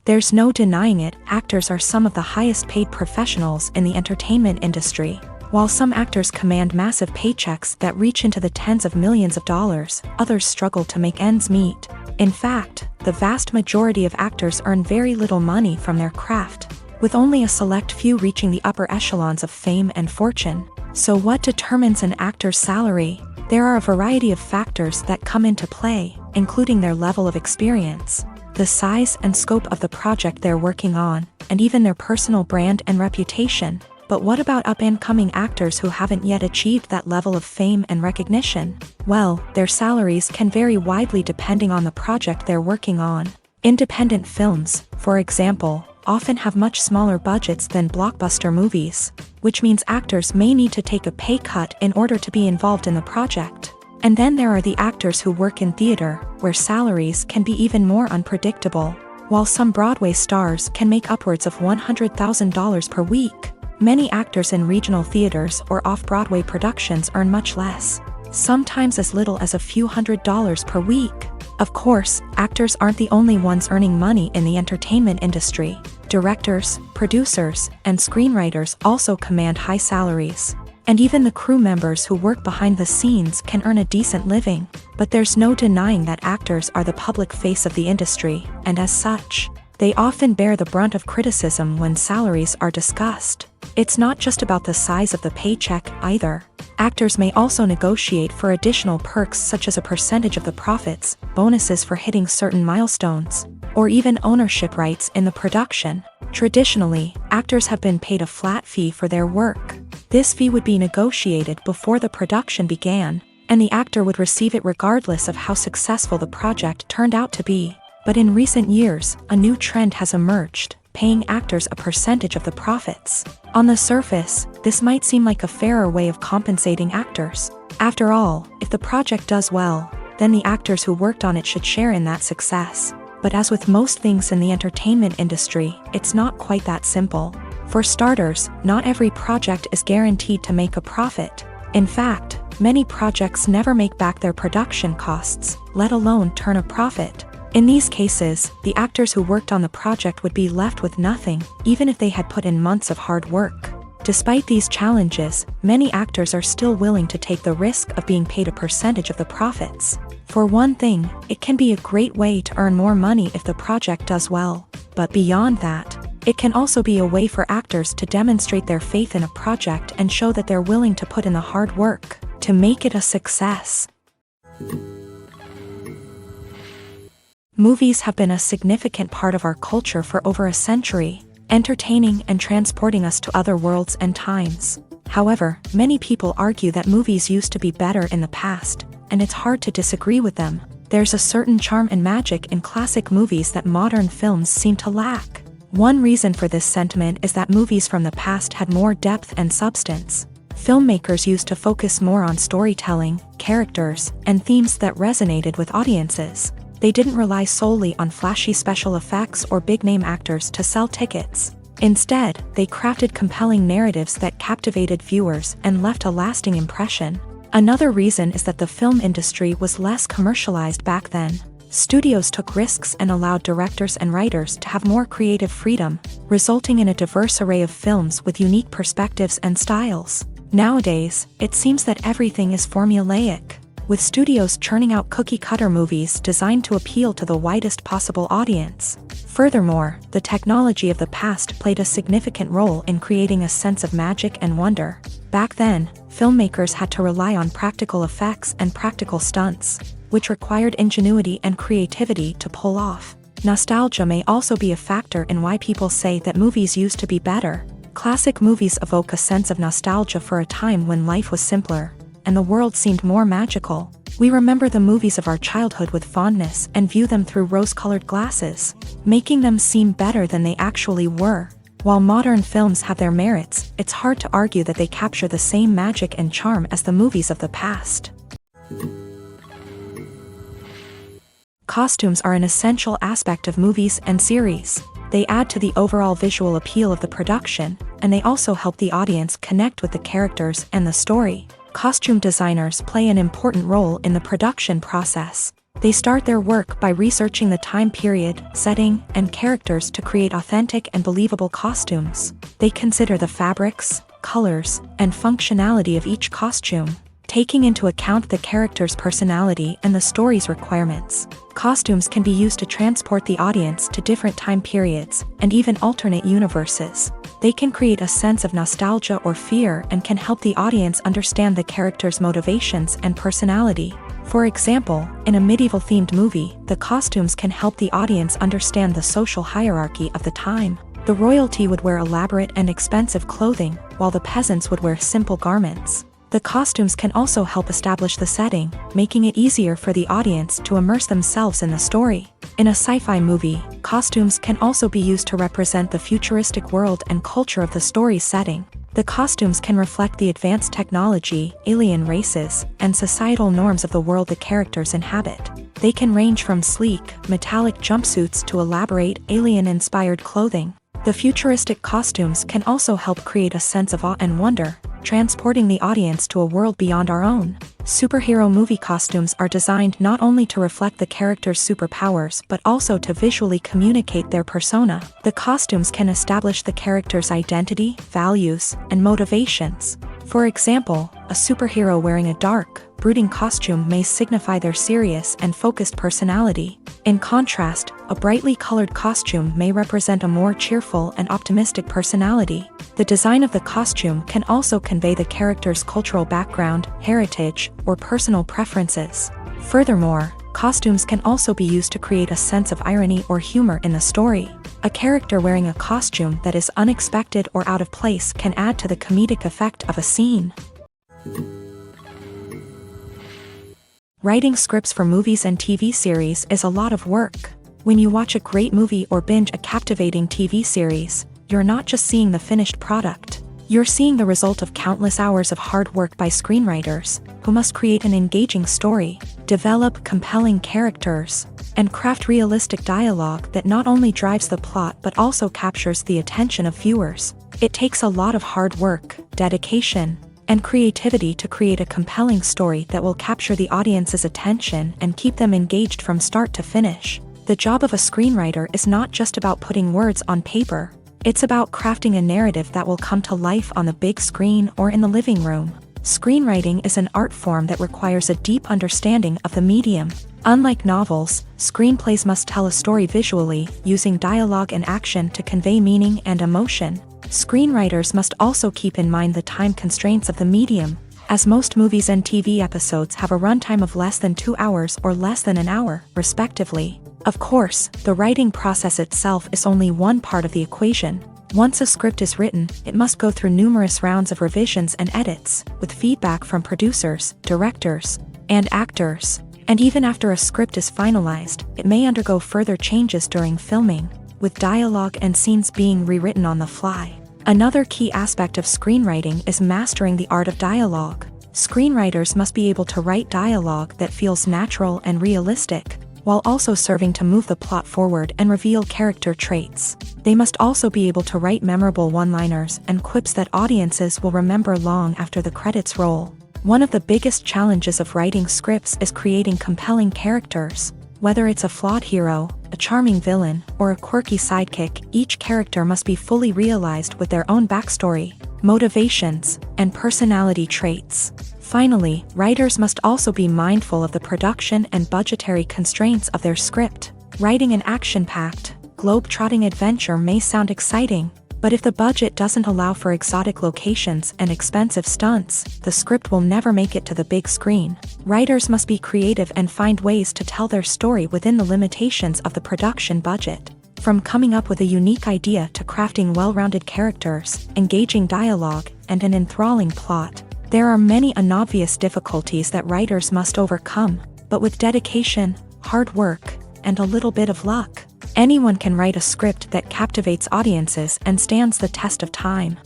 There's no denying it, actors are some of the highest paid professionals in the entertainment industry. While some actors command massive paychecks that reach into the tens of millions of dollars, others struggle to make ends meet. In fact, the vast majority of actors earn very little money from their craft, with only a select few reaching the upper echelons of fame and fortune. So what determines an actor's salary? There are a variety of factors that come into play, including their level of experience, the size and scope of the project they're working on, and even their personal brand and reputation. But what about up-and-coming actors who haven't yet achieved that level of fame and recognition? Well, their salaries can vary widely depending on the project they're working on. Independent films, for example, often have much smaller budgets than blockbuster movies, which means actors may need to take a pay cut in order to be involved in the project. And then there are the actors who work in theater, where salaries can be even more unpredictable. While some Broadway stars can make upwards of $100,000 per week, many actors in regional theaters or off-Broadway productions earn much less, sometimes as little as a few $100s per week. Of course, actors aren't the only ones earning money in the entertainment industry. Directors, producers, and screenwriters also command high salaries. And even the crew members who work behind the scenes can earn a decent living. But there's no denying that actors are the public face of the industry, and as such, they often bear the brunt of criticism when salaries are discussed. It's not just about the size of the paycheck either. Actors may also negotiate for additional perks such as a percentage of the profits, bonuses for hitting certain milestones, or even ownership rights in the production. Traditionally, actors have been paid a flat fee for their work. This fee would be negotiated before the production began, and the actor would receive it regardless of how successful the project turned out to be. But in recent years, a new trend has emerged, paying actors a percentage of the profits. On the surface, this might seem like a fairer way of compensating actors. After all, if the project does well, then the actors who worked on it should share in that success. But as with most things in the entertainment industry, it's not quite that simple. For starters, not every project is guaranteed to make a profit. In fact, many projects never make back their production costs, let alone turn a profit. In these cases, the actors who worked on the project would be left with nothing, even if they had put in months of hard work. Despite these challenges, many actors are still willing to take the risk of being paid a percentage of the profits. For one thing, it can be a great way to earn more money if the project does well. But beyond that, it can also be a way for actors to demonstrate their faith in a project and show that they're willing to put in the hard work to make it a success. Movies have been a significant part of our culture for over a century, entertaining and transporting us to other worlds and times. However, many people argue that movies used to be better in the past, and it's hard to disagree with them. There's a certain charm and magic in classic movies that modern films seem to lack. One reason for this sentiment is that movies from the past had more depth and substance. Filmmakers used to focus more on storytelling, characters, and themes that resonated with audiences. They didn't rely solely on flashy special effects or big-name actors to sell tickets. Instead, they crafted compelling narratives that captivated viewers and left a lasting impression. Another reason is that the film industry was less commercialized back then. Studios took risks and allowed directors and writers to have more creative freedom, resulting in a diverse array of films with unique perspectives and styles. Nowadays, it seems that everything is formulaic. with studios churning out cookie-cutter movies designed to appeal to the widest possible audience. Furthermore, the technology of the past played a significant role in creating a sense of magic and wonder. Back then, filmmakers had to rely on practical effects and practical stunts, which required ingenuity and creativity to pull off. Nostalgia may also be a factor in why people say that movies used to be better. Classic movies evoke a sense of nostalgia for a time when life was simpler, and the world seemed more magical. We remember the movies of our childhood with fondness and view them through rose-colored glasses, making them seem better than they actually were. While modern films have their merits, it's hard to argue that they capture the same magic and charm as the movies of the past. Costumes are an essential aspect of movies and series. They add to the overall visual appeal of the production, and they also help the audience connect with the characters and the story. Costume designers play an important role in the production process. They start their work by researching the time period, setting, and characters to create authentic and believable costumes. They consider the fabrics, colors, and functionality of each costume, taking into account the character's personality and the story's requirements. Costumes can be used to transport the audience to different time periods and even alternate universes. They can create a sense of nostalgia or fear and can help the audience understand the character's motivations and personality. For example, in a medieval-themed movie, the costumes can help the audience understand the social hierarchy of the time. The royalty would wear elaborate and expensive clothing, while the peasants would wear simple garments. The costumes can also help establish the setting, making it easier for the audience to immerse themselves in the story. In a sci-fi movie, costumes can also be used to represent the futuristic world and culture of the story's setting. The costumes can reflect the advanced technology, alien races, and societal norms of the world the characters inhabit. They can range from sleek, metallic jumpsuits to elaborate, alien-inspired clothing. The futuristic costumes can also help create a sense of awe and wonder, transporting the audience to a world beyond our own. Superhero movie costumes are designed not only to reflect the character's superpowers but also to visually communicate their persona. The costumes can establish the character's identity, values, and motivations. For example, a superhero wearing a dark, brooding costume may signify their serious and focused personality. In contrast, a brightly colored costume may represent a more cheerful and optimistic personality. The design of the costume can also convey the character's cultural background, heritage, or personal preferences. Furthermore, costumes can also be used to create a sense of irony or humor in the story. A character wearing a costume that is unexpected or out of place can add to the comedic effect of a scene. Writing scripts for movies and TV series is a lot of work. When you watch a great movie or binge a captivating TV series, you're not just seeing the finished product. You're seeing the result of countless hours of hard work by screenwriters, who must create an engaging story, develop compelling characters, and craft realistic dialogue that not only drives the plot but also captures the attention of viewers. It takes a lot of hard work, dedication, and creativity to create a compelling story that will capture the audience's attention and keep them engaged from start to finish. The job of a screenwriter is not just about putting words on paper. It's about crafting a narrative that will come to life on the big screen or in the living room. Screenwriting is an art form that requires a deep understanding of the medium. Unlike novels, screenplays must tell a story visually, using dialogue and action to convey meaning and emotion. Screenwriters must also keep in mind the time constraints of the medium, as most movies and TV episodes have a runtime of less than 2 hours or less than an hour, respectively. Of course, the writing process itself is only one part of the equation. Once a script is written, it must go through numerous rounds of revisions and edits, with feedback from producers, directors, and actors. And even after a script is finalized, it may undergo further changes during filming, with dialogue and scenes being rewritten on the fly. Another key aspect of screenwriting is mastering the art of dialogue. Screenwriters must be able to write dialogue that feels natural and realistic, while also serving to move the plot forward and reveal character traits. They must also be able to write memorable one-liners and quips that audiences will remember long after the credits roll. One of the biggest challenges of writing scripts is creating compelling characters. Whether it's a flawed hero, a charming villain, or a quirky sidekick, each character must be fully realized with their own backstory, motivations, and personality traits. Finally, writers must also be mindful of the production and budgetary constraints of their script. Writing an action-packed, globe-trotting adventure may sound exciting, but if the budget doesn't allow for exotic locations and expensive stunts, the script will never make it to the big screen. Writers must be creative and find ways to tell their story within the limitations of the production budget. From coming up with a unique idea to crafting well-rounded characters, engaging dialogue, and an enthralling plot, there are many unobvious difficulties that writers must overcome, but with dedication, hard work, and a little bit of luck, anyone can write a script that captivates audiences and stands the test of time.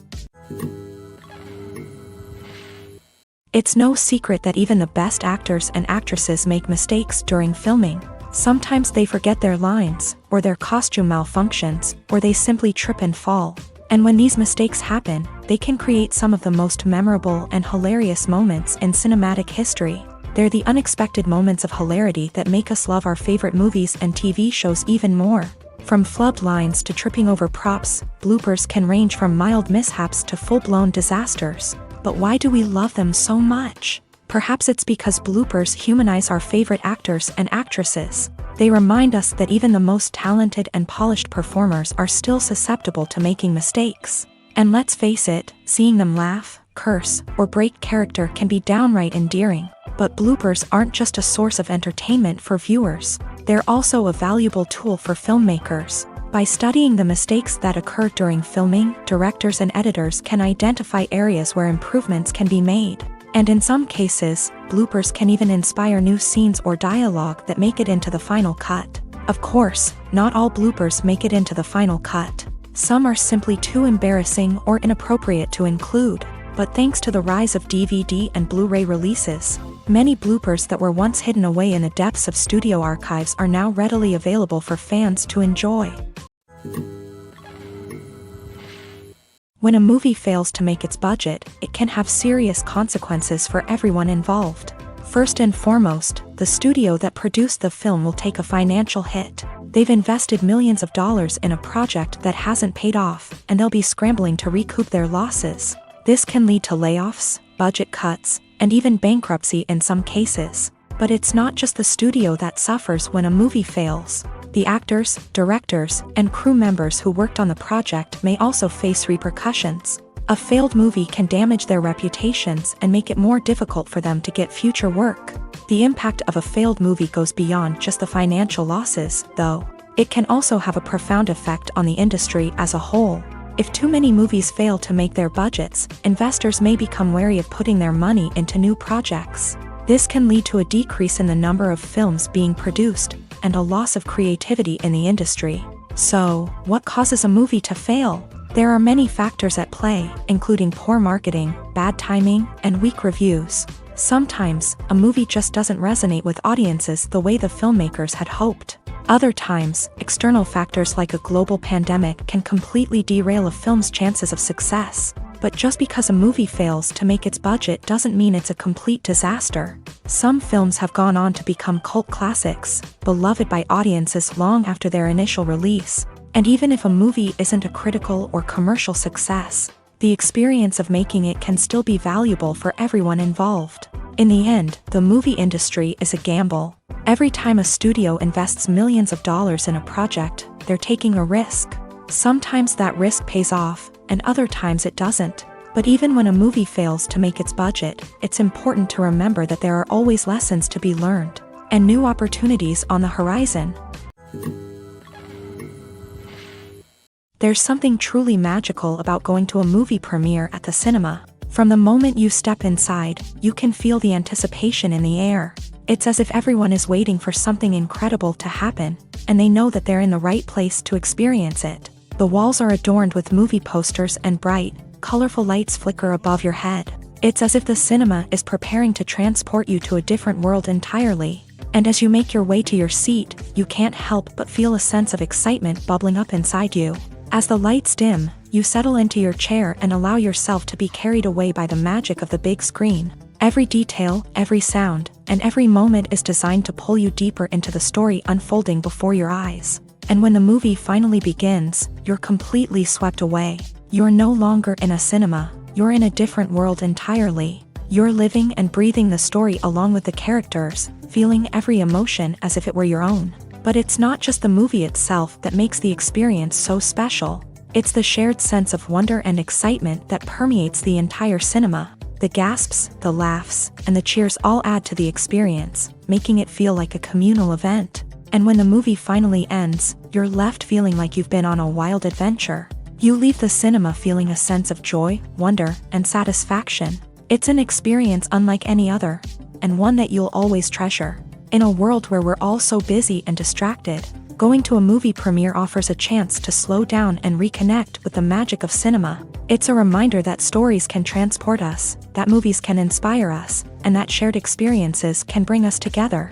It's no secret that even the best actors and actresses make mistakes during filming. Sometimes they forget their lines, or their costume malfunctions, or they simply trip and fall. And when these mistakes happen, they can create some of the most memorable and hilarious moments in cinematic history. They're the unexpected moments of hilarity that make us love our favorite movies and TV shows even more. From flubbed lines to tripping over props, bloopers can range from mild mishaps to full-blown disasters. But why do we love them so much? Perhaps it's because bloopers humanize our favorite actors and actresses. They remind us that even the most talented and polished performers are still susceptible to making mistakes. And let's face it, seeing them laugh, curse, or break character can be downright endearing. But bloopers aren't just a source of entertainment for viewers. They're also a valuable tool for filmmakers. By studying the mistakes that occur during filming, directors and editors can identify areas where improvements can be made. And in some cases, bloopers can even inspire new scenes or dialogue that make it into the final cut. Of course, not all bloopers make it into the final cut. Some are simply too embarrassing or inappropriate to include. But thanks to the rise of DVD and Blu-ray releases, many bloopers that were once hidden away in the depths of studio archives are now readily available for fans to enjoy. When a movie fails to make its budget, it can have serious consequences for everyone involved. First and foremost, the studio that produced the film will take a financial hit. They've invested millions of dollars in a project that hasn't paid off, and they'll be scrambling to recoup their losses. This can lead to layoffs, budget cuts, and even bankruptcy in some cases. But it's not just the studio that suffers when a movie fails. The actors, directors, and crew members who worked on the project may also face repercussions. A failed movie can damage their reputations and make it more difficult for them to get future work. The impact of a failed movie goes beyond just the financial losses, though. It can also have a profound effect on the industry as a whole. If too many movies fail to make their budgets, investors may become wary of putting their money into new projects. This can lead to a decrease in the number of films being produced, and a loss of creativity in the industry. So, what causes a movie to fail? There are many factors at play, including poor marketing, bad timing, and weak reviews. Sometimes, a movie just doesn't resonate with audiences the way the filmmakers had hoped. Other times, external factors like a global pandemic can completely derail a film's chances of success. But just because a movie fails to make its budget doesn't mean it's a complete disaster. Some films have gone on to become cult classics, beloved by audiences long after their initial release. And even if a movie isn't a critical or commercial success, the experience of making it can still be valuable for everyone involved. In the end, the movie industry is a gamble. Every time a studio invests millions of dollars in a project, they're taking a risk. Sometimes that risk pays off, and other times it doesn't. But even when a movie fails to make its budget, it's important to remember that there are always lessons to be learned, and new opportunities on the horizon. There's something truly magical about going to a movie premiere at the cinema. From the moment you step inside, you can feel the anticipation in the air. It's as if everyone is waiting for something incredible to happen, and they know that they're in the right place to experience it. The walls are adorned with movie posters and bright, colorful lights flicker above your head. It's as if the cinema is preparing to transport you to a different world entirely. And as you make your way to your seat, you can't help but feel a sense of excitement bubbling up inside you. As the lights dim, you settle into your chair and allow yourself to be carried away by the magic of the big screen. Every detail, every sound, and every moment is designed to pull you deeper into the story unfolding before your eyes. And when the movie finally begins, you're completely swept away. You're no longer in a cinema, you're in a different world entirely. You're living and breathing the story along with the characters, feeling every emotion as if it were your own. But it's not just the movie itself that makes the experience so special. It's the shared sense of wonder and excitement that permeates the entire cinema. The gasps, the laughs, and the cheers all add to the experience, making it feel like a communal event. And when the movie finally ends, you're left feeling like you've been on a wild adventure. You leave the cinema feeling a sense of joy, wonder, and satisfaction. It's an experience unlike any other, and one that you'll always treasure. In a world where we're all so busy and distracted, going to a movie premiere offers a chance to slow down and reconnect with the magic of cinema. It's a reminder that stories can transport us, that movies can inspire us, and that shared experiences can bring us together.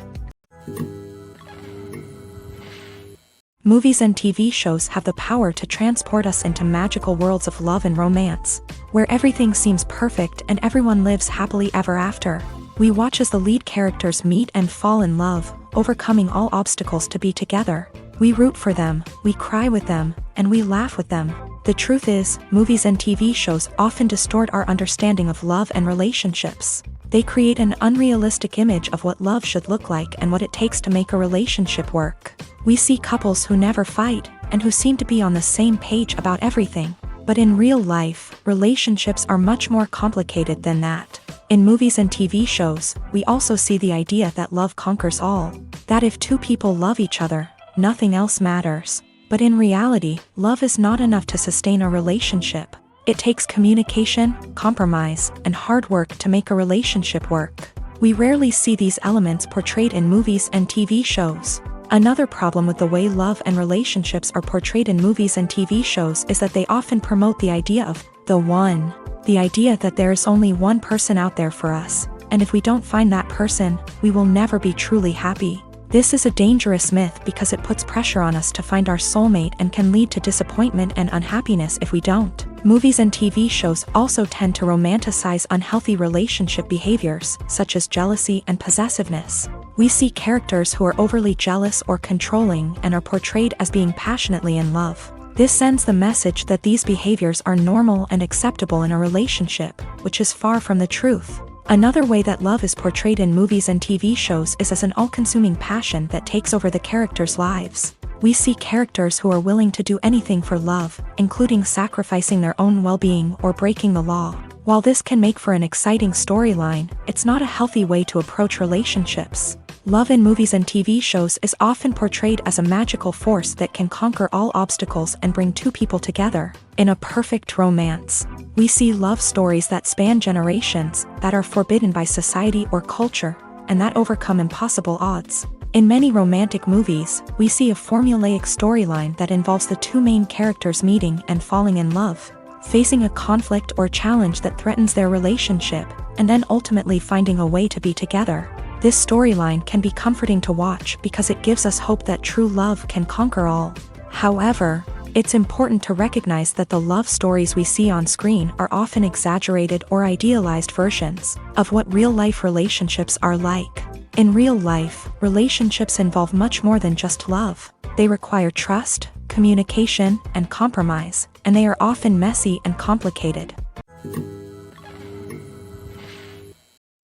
Movies and TV shows have the power to transport us into magical worlds of love and romance, where everything seems perfect and everyone lives happily ever after. We watch as the lead characters meet and fall in love, overcoming all obstacles to be together. We root for them, we cry with them, and we laugh with them. The truth is, movies and TV shows often distort our understanding of love and relationships. They create an unrealistic image of what love should look like and what it takes to make a relationship work. We see couples who never fight, and who seem to be on the same page about everything. But in real life, relationships are much more complicated than that. In movies and TV shows, we also see the idea that love conquers all. That if two people love each other, nothing else matters. But in reality, love is not enough to sustain a relationship. It takes communication, compromise, and hard work to make a relationship work. We rarely see these elements portrayed in movies and TV shows. Another problem with the way love and relationships are portrayed in movies and TV shows is that they often promote the idea of the one. The idea that there is only one person out there for us, and if we don't find that person, we will never be truly happy. This is a dangerous myth because it puts pressure on us to find our soulmate and can lead to disappointment and unhappiness if we don't. Movies and TV shows also tend to romanticize unhealthy relationship behaviors, such as jealousy and possessiveness. We see characters who are overly jealous or controlling and are portrayed as being passionately in love. This sends the message that these behaviors are normal and acceptable in a relationship, which is far from the truth. Another way that love is portrayed in movies and TV shows is as an all-consuming passion that takes over the characters' lives. We see characters who are willing to do anything for love, including sacrificing their own well-being or breaking the law. While this can make for an exciting storyline, it's not a healthy way to approach relationships. Love in movies and TV shows is often portrayed as a magical force that can conquer all obstacles and bring two people together. In a perfect romance, we see love stories that span generations, that are forbidden by society or culture, and that overcome impossible odds. In many romantic movies, we see a formulaic storyline that involves the two main characters meeting and falling in love, facing a conflict or challenge that threatens their relationship, and then ultimately finding a way to be together. This storyline can be comforting to watch because it gives us hope that true love can conquer all. However, it's important to recognize that the love stories we see on screen are often exaggerated or idealized versions of what real-life relationships are like. In real life, relationships involve much more than just love. They require trust, communication, and compromise, and they are often messy and complicated.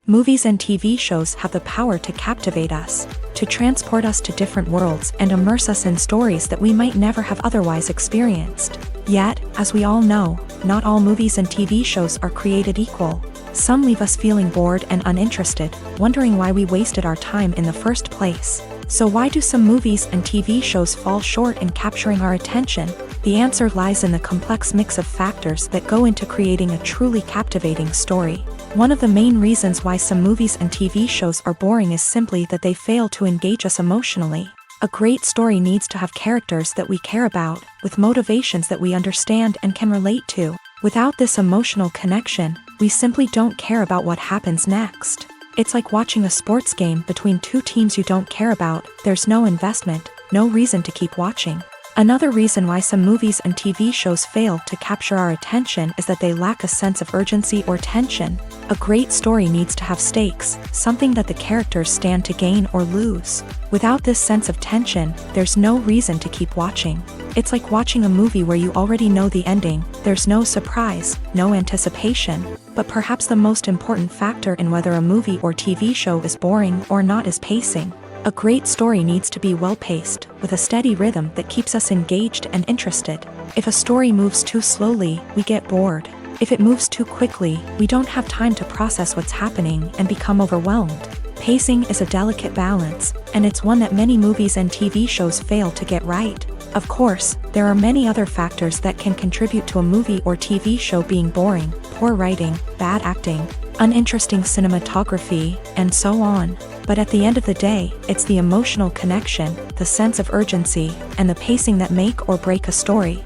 Movies and TV shows have the power to captivate us, to transport us to different worlds and immerse us in stories that we might never have otherwise experienced. Yet, as we all know, not all movies and TV shows are created equal. Some leave us feeling bored and uninterested, wondering why we wasted our time in the first place. So why do some movies and TV shows fall short in capturing our attention? The answer lies in the complex mix of factors that go into creating a truly captivating story. One of the main reasons why some movies and TV shows are boring is simply that they fail to engage us emotionally. A great story needs to have characters that we care about, with motivations that we understand and can relate to. Without this emotional connection, we simply don't care about what happens next. It's like watching a sports game between two teams you don't care about. There's no investment, no reason to keep watching. Another reason why some movies and TV shows fail to capture our attention is that they lack a sense of urgency or tension. A great story needs to have stakes, something that the characters stand to gain or lose. Without this sense of tension, there's no reason to keep watching. It's like watching a movie where you already know the ending, there's no surprise, no anticipation. But perhaps the most important factor in whether a movie or TV show is boring or not is pacing. A great story needs to be well-paced, with a steady rhythm that keeps us engaged and interested. If a story moves too slowly, we get bored. If it moves too quickly, we don't have time to process what's happening and become overwhelmed. Pacing is a delicate balance, and it's one that many movies and TV shows fail to get right. Of course, there are many other factors that can contribute to a movie or TV show being boring: poor writing, bad acting, uninteresting cinematography, and so on. But at the end of the day, it's the emotional connection, the sense of urgency, and the pacing that make or break a story.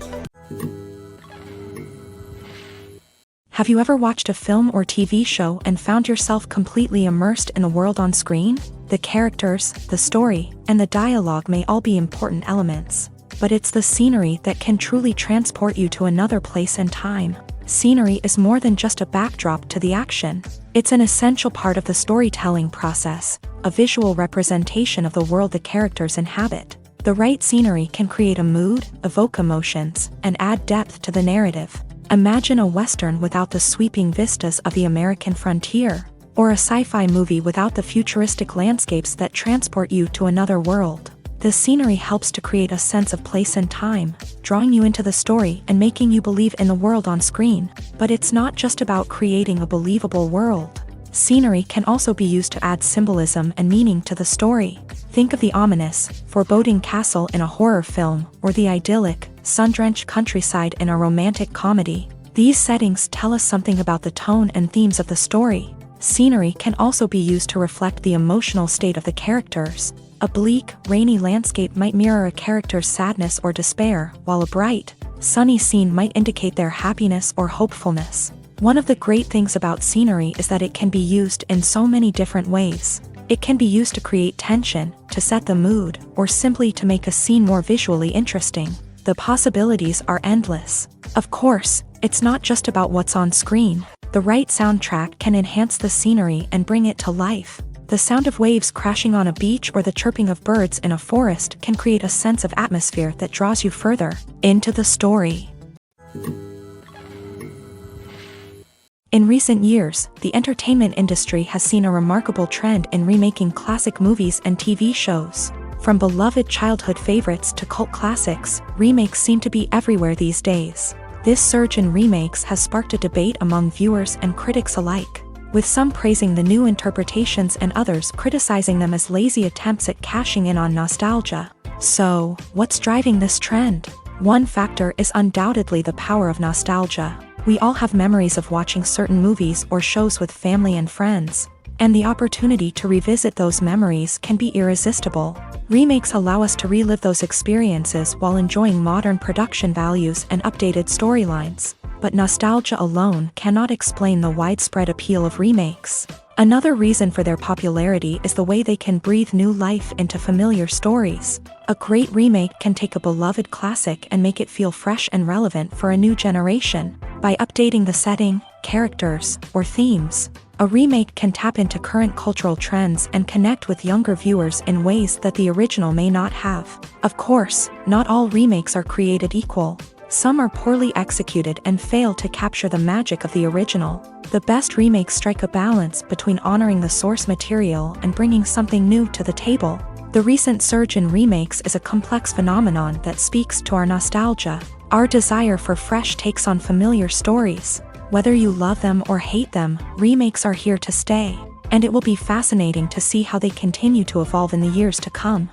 Have you ever watched a film or TV show and found yourself completely immersed in the world on screen? The characters, the story, and the dialogue may all be important elements, but it's the scenery that can truly transport you to another place and time. Scenery is more than just a backdrop to the action. It's an essential part of the storytelling process, a visual representation of the world the characters inhabit. The right scenery can create a mood, evoke emotions, and add depth to the narrative. Imagine a Western without the sweeping vistas of the American frontier, or a sci-fi movie without the futuristic landscapes that transport you to another world. The scenery helps to create a sense of place and time, drawing you into the story and making you believe in the world on screen. But it's not just about creating a believable world. Scenery can also be used to add symbolism and meaning to the story. Think of the ominous, foreboding castle in a horror film, or the idyllic, sun-drenched countryside in a romantic comedy. These settings tell us something about the tone and themes of the story. Scenery can also be used to reflect the emotional state of the characters. A bleak, rainy landscape might mirror a character's sadness or despair, while a bright, sunny scene might indicate their happiness or hopefulness. One of the great things about scenery is that it can be used in so many different ways. It can be used to create tension, to set the mood, or simply to make a scene more visually interesting. The possibilities are endless. Of course, it's not just about what's on screen. The right soundtrack can enhance the scenery and bring it to life. The sound of waves crashing on a beach or the chirping of birds in a forest can create a sense of atmosphere that draws you further into the story. In recent years, the entertainment industry has seen a remarkable trend in remaking classic movies and TV shows. From beloved childhood favorites to cult classics, remakes seem to be everywhere these days. This surge in remakes has sparked a debate among viewers and critics alike, with some praising the new interpretations and others criticizing them as lazy attempts at cashing in on nostalgia. So, what's driving this trend? One factor is undoubtedly the power of nostalgia. We all have memories of watching certain movies or shows with family and friends, and the opportunity to revisit those memories can be irresistible. Remakes allow us to relive those experiences while enjoying modern production values and updated storylines. But nostalgia alone cannot explain the widespread appeal of remakes. Another reason for their popularity is the way they can breathe new life into familiar stories. A great remake can take a beloved classic and make it feel fresh and relevant for a new generation. By updating the setting, characters, or themes, a remake can tap into current cultural trends and connect with younger viewers in ways that the original may not have. Of course, not all remakes are created equal. Some are poorly executed and fail to capture the magic of the original. The best remakes strike a balance between honoring the source material and bringing something new to the table. The recent surge in remakes is a complex phenomenon that speaks to our nostalgia, our desire for fresh takes on familiar stories. Whether you love them or hate them, remakes are here to stay, and it will be fascinating to see how they continue to evolve in the years to come.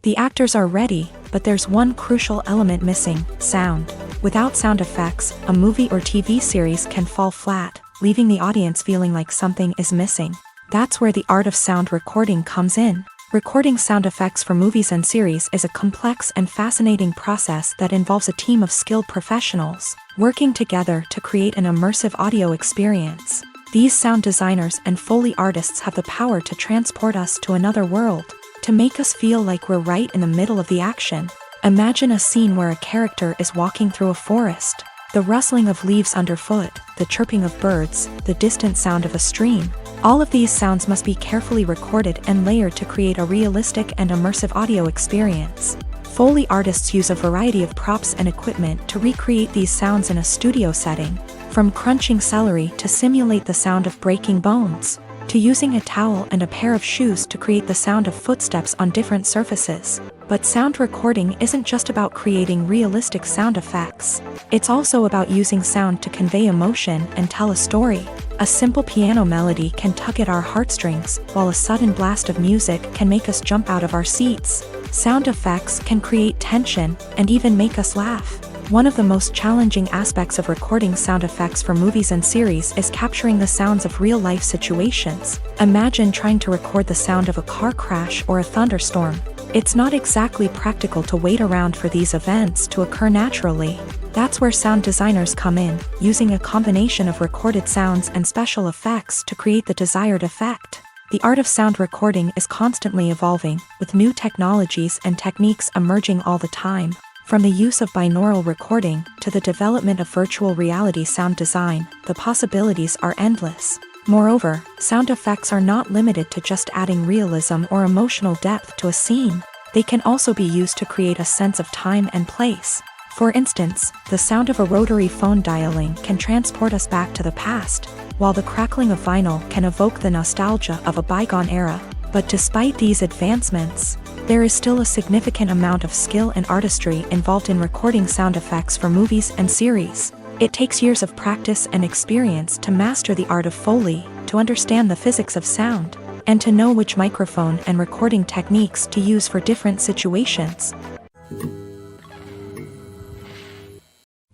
The actors are ready, but there's one crucial element missing: sound. Without sound effects, a movie or TV series can fall flat, leaving the audience feeling like something is missing. That's where the art of sound recording comes in. Recording sound effects for movies and series is a complex and fascinating process that involves a team of skilled professionals working together to create an immersive audio experience. These sound designers and Foley artists have the power to transport us to another world, to make us feel like we're right in the middle of the action. Imagine a scene where a character is walking through a forest. The rustling of leaves underfoot, the chirping of birds, the distant sound of a stream. All of these sounds must be carefully recorded and layered to create a realistic and immersive audio experience. Foley artists use a variety of props and equipment to recreate these sounds in a studio setting, from crunching celery to simulate the sound of breaking bones, to using a towel and a pair of shoes to create the sound of footsteps on different surfaces. But sound recording isn't just about creating realistic sound effects. It's also about using sound to convey emotion and tell a story. A simple piano melody can tug at our heartstrings, while a sudden blast of music can make us jump out of our seats. Sound effects can create tension and even make us laugh. One of the most challenging aspects of recording sound effects for movies and series is capturing the sounds of real-life situations. Imagine trying to record the sound of a car crash or a thunderstorm. It's not exactly practical to wait around for these events to occur naturally. That's where sound designers come in, using a combination of recorded sounds and special effects to create the desired effect. The art of sound recording is constantly evolving, with new technologies and techniques emerging all the time. From the use of binaural recording to the development of virtual reality sound design, the possibilities are endless. Moreover, sound effects are not limited to just adding realism or emotional depth to a scene. They can also be used to create a sense of time and place. For instance, the sound of a rotary phone dialing can transport us back to the past, while the crackling of vinyl can evoke the nostalgia of a bygone era. But despite these advancements, there is still a significant amount of skill and artistry involved in recording sound effects for movies and series. It takes years of practice and experience to master the art of Foley, to understand the physics of sound, and to know which microphone and recording techniques to use for different situations.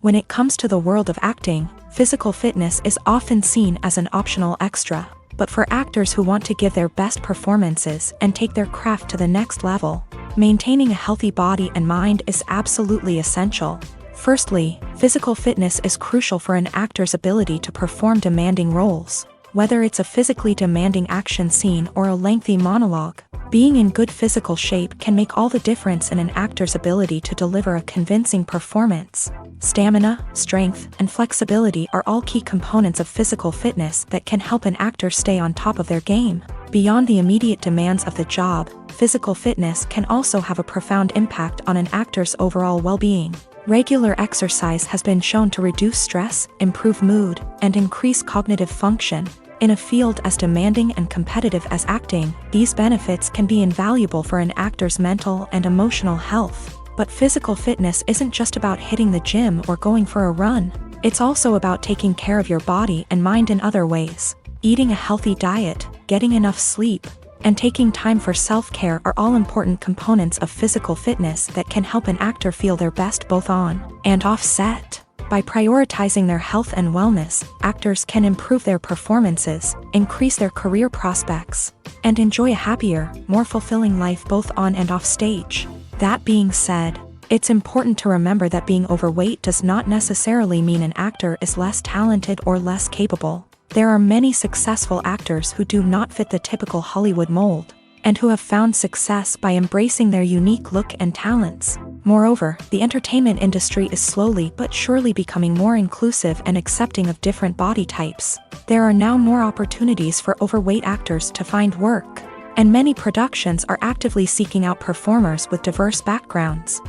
When it comes to the world of acting, physical fitness is often seen as an optional extra. But for actors who want to give their best performances and take their craft to the next level, maintaining a healthy body and mind is absolutely essential. Firstly, physical fitness is crucial for an actor's ability to perform demanding roles. Whether it's a physically demanding action scene or a lengthy monologue, being in good physical shape can make all the difference in an actor's ability to deliver a convincing performance. Stamina, strength, and flexibility are all key components of physical fitness that can help an actor stay on top of their game. Beyond the immediate demands of the job, physical fitness can also have a profound impact on an actor's overall well-being. Regular exercise has been shown to reduce stress, improve mood, and increase cognitive function. In a field as demanding and competitive as acting, these benefits can be invaluable for an actor's mental and emotional health. But physical fitness isn't just about hitting the gym or going for a run. It's also about taking care of your body and mind in other ways. Eating a healthy diet, getting enough sleep, and taking time for self-care are all important components of physical fitness that can help an actor feel their best both on and off set. By prioritizing their health and wellness, actors can improve their performances, increase their career prospects, and enjoy a happier, more fulfilling life both on and off stage. That being said, it's important to remember that being overweight does not necessarily mean an actor is less talented or less capable. There are many successful actors who do not fit the typical Hollywood mold, and who have found success by embracing their unique look and talents. Moreover, the entertainment industry is slowly but surely becoming more inclusive and accepting of different body types. There are now more opportunities for overweight actors to find work, and many productions are actively seeking out performers with diverse backgrounds.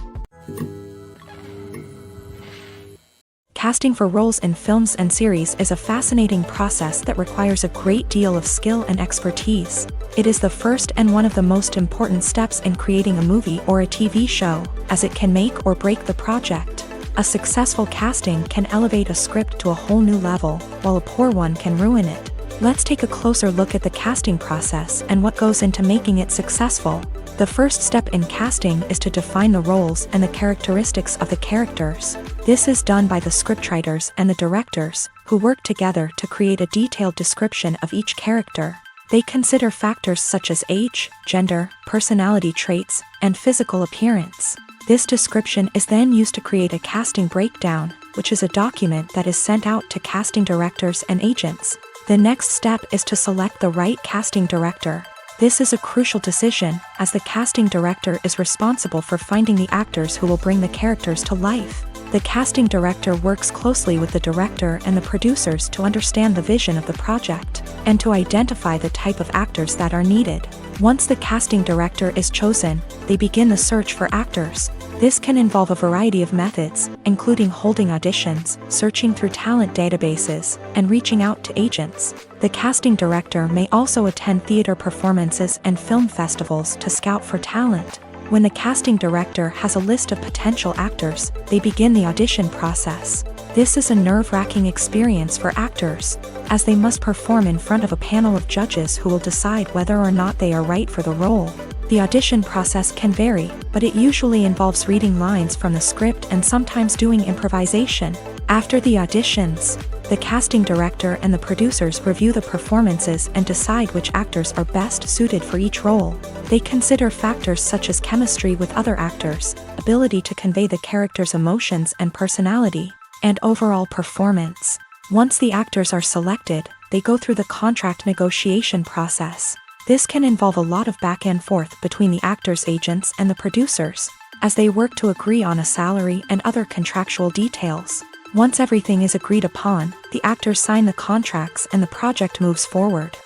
Casting for roles in films and series is a fascinating process that requires a great deal of skill and expertise. It is the first and one of the most important steps in creating a movie or a TV show, as it can make or break the project. A successful casting can elevate a script to a whole new level, while a poor one can ruin it. Let's take a closer look at the casting process and what goes into making it successful. The first step in casting is to define the roles and the characteristics of the characters. This is done by the scriptwriters and the directors, who work together to create a detailed description of each character. They consider factors such as age, gender, personality traits, and physical appearance. This description is then used to create a casting breakdown, which is a document that is sent out to casting directors and agents. The next step is to select the right casting director. This is a crucial decision, as the casting director is responsible for finding the actors who will bring the characters to life. The casting director works closely with the director and the producers to understand the vision of the project, and to identify the type of actors that are needed. Once the casting director is chosen, they begin the search for actors. This can involve a variety of methods, including holding auditions, searching through talent databases, and reaching out to agents. The casting director may also attend theater performances and film festivals to scout for talent. When the casting director has a list of potential actors, they begin the audition process. This is a nerve-wracking experience for actors, as they must perform in front of a panel of judges who will decide whether or not they are right for the role. The audition process can vary, but it usually involves reading lines from the script and sometimes doing improvisation. After the auditions, the casting director and the producers review the performances and decide which actors are best suited for each role. They consider factors such as chemistry with other actors, ability to convey the character's emotions and personality, and overall performance. Once the actors are selected, they go through the contract negotiation process. This can involve a lot of back and forth between the actors' agents and the producers, as they work to agree on a salary and other contractual details. Once everything is agreed upon, the actors sign the contracts and the project moves forward.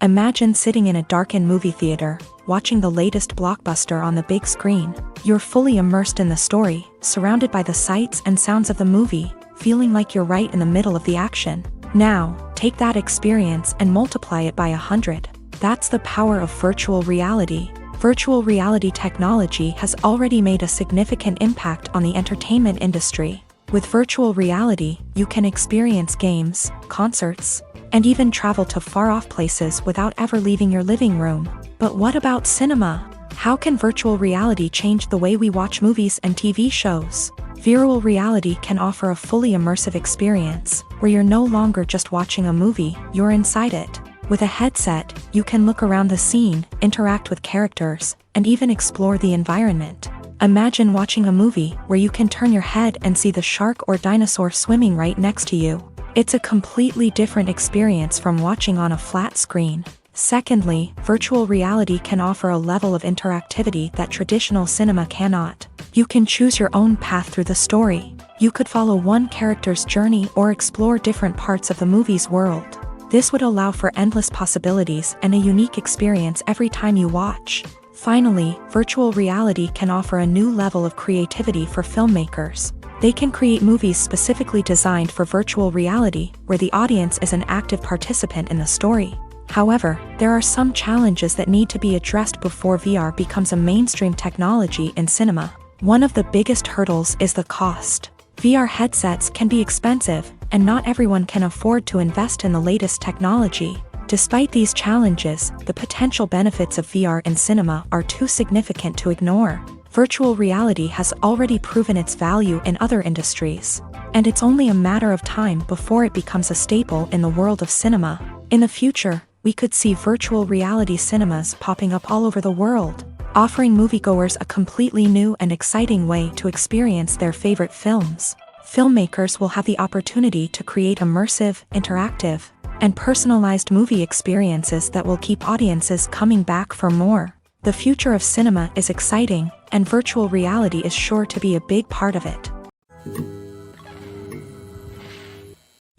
Imagine sitting in a darkened movie theater, watching the latest blockbuster on the big screen. You're fully immersed in the story, surrounded by the sights and sounds of the movie, feeling like you're right in the middle of the action. Now, take that experience and multiply it by 100. That's the power of virtual reality. Virtual reality technology has already made a significant impact on the entertainment industry. With virtual reality, you can experience games, concerts, and even travel to far-off places without ever leaving your living room. But what about cinema? How can virtual reality change the way we watch movies and TV shows? Virtual reality can offer a fully immersive experience, where you're no longer just watching a movie, you're inside it. With a headset, you can look around the scene, interact with characters, and even explore the environment. Imagine watching a movie where you can turn your head and see the shark or dinosaur swimming right next to you. It's a completely different experience from watching on a flat screen. Secondly, virtual reality can offer a level of interactivity that traditional cinema cannot. You can choose your own path through the story. You could follow one character's journey or explore different parts of the movie's world. This would allow for endless possibilities and a unique experience every time you watch. Finally, virtual reality can offer a new level of creativity for filmmakers. They can create movies specifically designed for virtual reality, where the audience is an active participant in the story. However, there are some challenges that need to be addressed before VR becomes a mainstream technology in cinema. One of the biggest hurdles is the cost. VR headsets can be expensive, and not everyone can afford to invest in the latest technology. Despite these challenges, the potential benefits of VR in cinema are too significant to ignore. Virtual reality has already proven its value in other industries, and it's only a matter of time before it becomes a staple in the world of cinema. In the future, we could see virtual reality cinemas popping up all over the world, offering moviegoers a completely new and exciting way to experience their favorite films. Filmmakers will have the opportunity to create immersive, interactive, and personalized movie experiences that will keep audiences coming back for more. The future of cinema is exciting, and virtual reality is sure to be a big part of it.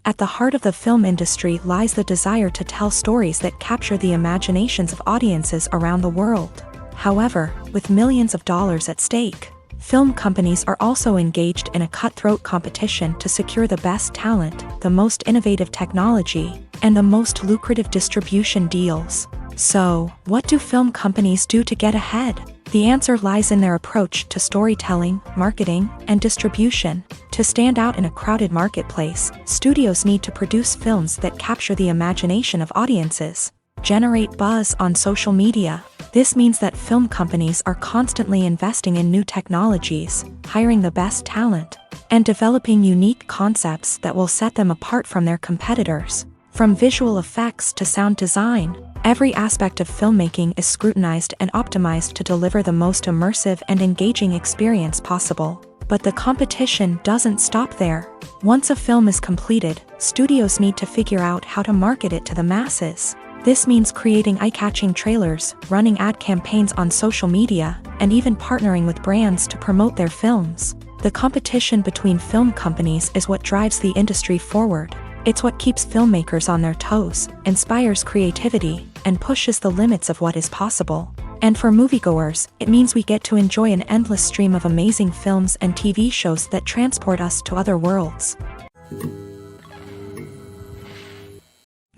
At the heart of the film industry lies the desire to tell stories that capture the imaginations of audiences around the world. However, with millions of dollars at stake, film companies are also engaged in a cutthroat competition to secure the best talent, the most innovative technology, and the most lucrative distribution deals. So, what do film companies do to get ahead? The answer lies in their approach to storytelling, marketing, and distribution. To stand out in a crowded marketplace, studios need to produce films that capture the imagination of audiences, generate buzz on social media. This means that film companies are constantly investing in new technologies, hiring the best talent, and developing unique concepts that will set them apart from their competitors. From visual effects to sound design, every aspect of filmmaking is scrutinized and optimized to deliver the most immersive and engaging experience possible. But the competition doesn't stop there. Once a film is completed, studios need to figure out how to market it to the masses. This means creating eye-catching trailers, running ad campaigns on social media, and even partnering with brands to promote their films. The competition between film companies is what drives the industry forward. It's what keeps filmmakers on their toes, inspires creativity, and pushes the limits of what is possible. And for moviegoers, it means we get to enjoy an endless stream of amazing films and TV shows that transport us to other worlds.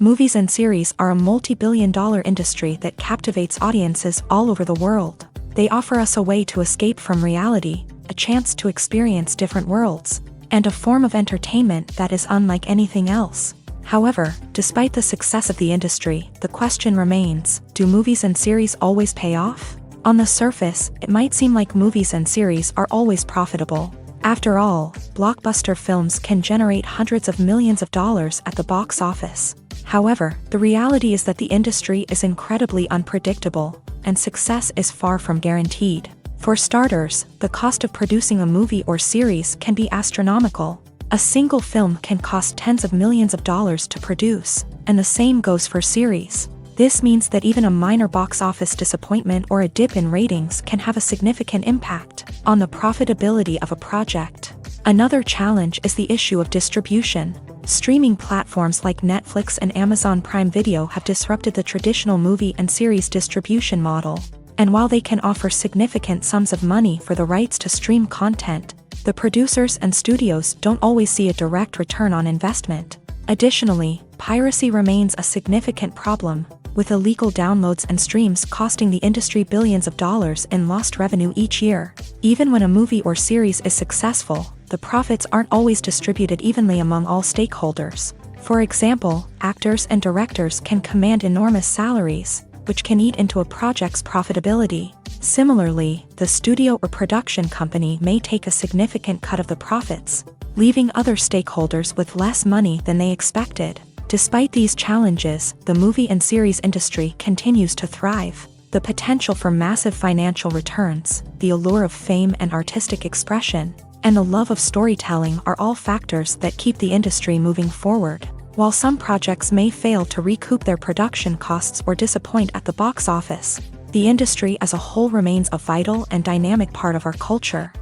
Movies and series are a multi-billion-dollar industry that captivates audiences all over the world. They offer us a way to escape from reality, a chance to experience different worlds, and a form of entertainment that is unlike anything else. However, despite the success of the industry, the question remains, do movies and series always pay off? On the surface, it might seem like movies and series are always profitable. After all, blockbuster films can generate hundreds of millions of dollars at the box office. However, the reality is that the industry is incredibly unpredictable, and success is far from guaranteed. For starters, the cost of producing a movie or series can be astronomical. A single film can cost tens of millions of dollars to produce, and the same goes for series. This means that even a minor box office disappointment or a dip in ratings can have a significant impact on the profitability of a project. Another challenge is the issue of distribution. Streaming platforms like Netflix and Amazon Prime Video have disrupted the traditional movie and series distribution model. And while they can offer significant sums of money for the rights to stream content, the producers and studios don't always see a direct return on investment. Additionally, piracy remains a significant problem, with illegal downloads and streams costing the industry billions of dollars in lost revenue each year. Even when a movie or series is successful, the profits aren't always distributed evenly among all stakeholders. For example, actors and directors can command enormous salaries, which can eat into a project's profitability. Similarly, the studio or production company may take a significant cut of the profits, leaving other stakeholders with less money than they expected. Despite these challenges, the movie and series industry continues to thrive. The potential for massive financial returns, the allure of fame and artistic expression, and the love of storytelling are all factors that keep the industry moving forward. While some projects may fail to recoup their production costs or disappoint at the box office, the industry as a whole remains a vital and dynamic part of our culture.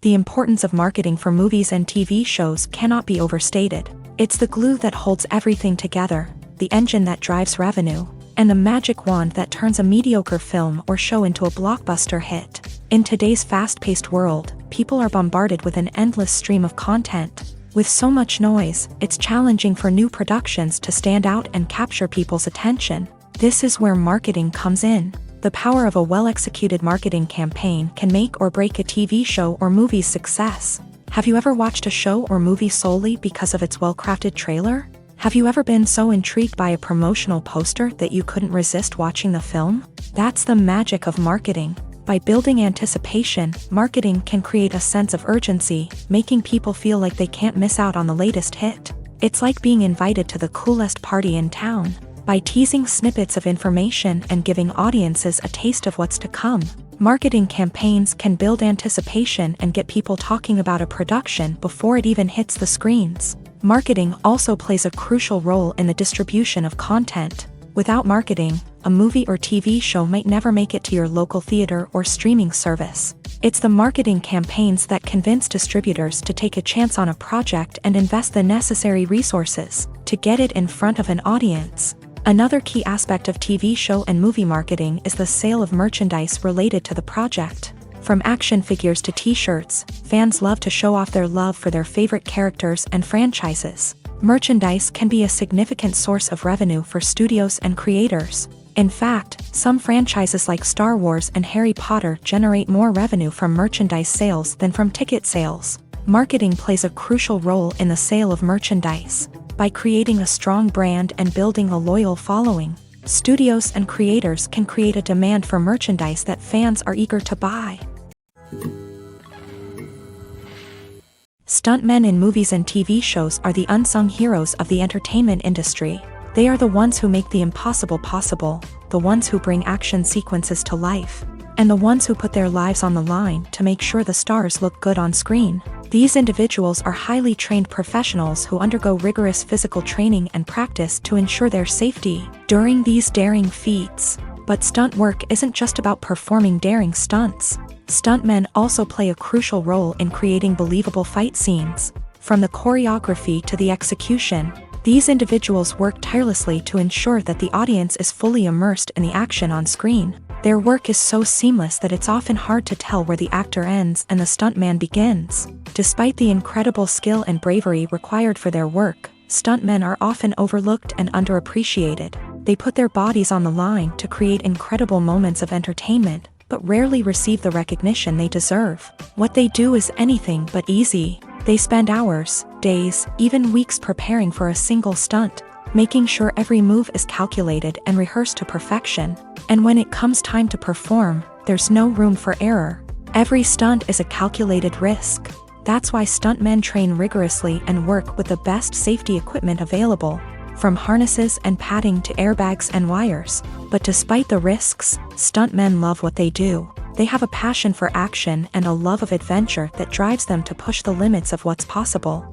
The importance of marketing for movies and TV shows cannot be overstated. It's the glue that holds everything together, the engine that drives revenue, and the magic wand that turns a mediocre film or show into a blockbuster hit. In today's fast-paced world, people are bombarded with an endless stream of content. With so much noise, it's challenging for new productions to stand out and capture people's attention. This is where marketing comes in. The power of a well-executed marketing campaign can make or break a TV show or movie's success. Have you ever watched a show or movie solely because of its well-crafted trailer? Have you ever been so intrigued by a promotional poster that you couldn't resist watching the film? That's the magic of marketing. By building anticipation, marketing can create a sense of urgency, making people feel like they can't miss out on the latest hit. It's like being invited to the coolest party in town. By teasing snippets of information and giving audiences a taste of what's to come, marketing campaigns can build anticipation and get people talking about a production before it even hits the screens. Marketing also plays a crucial role in the distribution of content. Without marketing, a movie or TV show might never make it to your local theater or streaming service. It's the marketing campaigns that convince distributors to take a chance on a project and invest the necessary resources to get it in front of an audience. Another key aspect of TV show and movie marketing is the sale of merchandise related to the project. From action figures to t-shirts, fans love to show off their love for their favorite characters and franchises. Merchandise can be a significant source of revenue for studios and creators. In fact, some franchises like Star Wars and Harry Potter generate more revenue from merchandise sales than from ticket sales. Marketing plays a crucial role in the sale of merchandise. By creating a strong brand and building a loyal following, studios and creators can create a demand for merchandise that fans are eager to buy. Stuntmen in movies and TV shows are the unsung heroes of the entertainment industry. They are the ones who make the impossible possible, the ones who bring action sequences to life, and the ones who put their lives on the line to make sure the stars look good on screen. These individuals are highly trained professionals who undergo rigorous physical training and practice to ensure their safety during these daring feats. But stunt work isn't just about performing daring stunts. Stuntmen also play a crucial role in creating believable fight scenes. From the choreography to the execution, these individuals work tirelessly to ensure that the audience is fully immersed in the action on screen. Their work is so seamless that it's often hard to tell where the actor ends and the stuntman begins. Despite the incredible skill and bravery required for their work, stuntmen are often overlooked and underappreciated. They put their bodies on the line to create incredible moments of entertainment, but rarely receive the recognition they deserve. What they do is anything but easy. They spend hours, days, even weeks preparing for a single stunt, making sure every move is calculated and rehearsed to perfection. And when it comes time to perform, there's no room for error. Every stunt is a calculated risk. That's why stuntmen train rigorously and work with the best safety equipment available, from harnesses and padding to airbags and wires. But despite the risks, stuntmen love what they do. They have a passion for action and a love of adventure that drives them to push the limits of what's possible.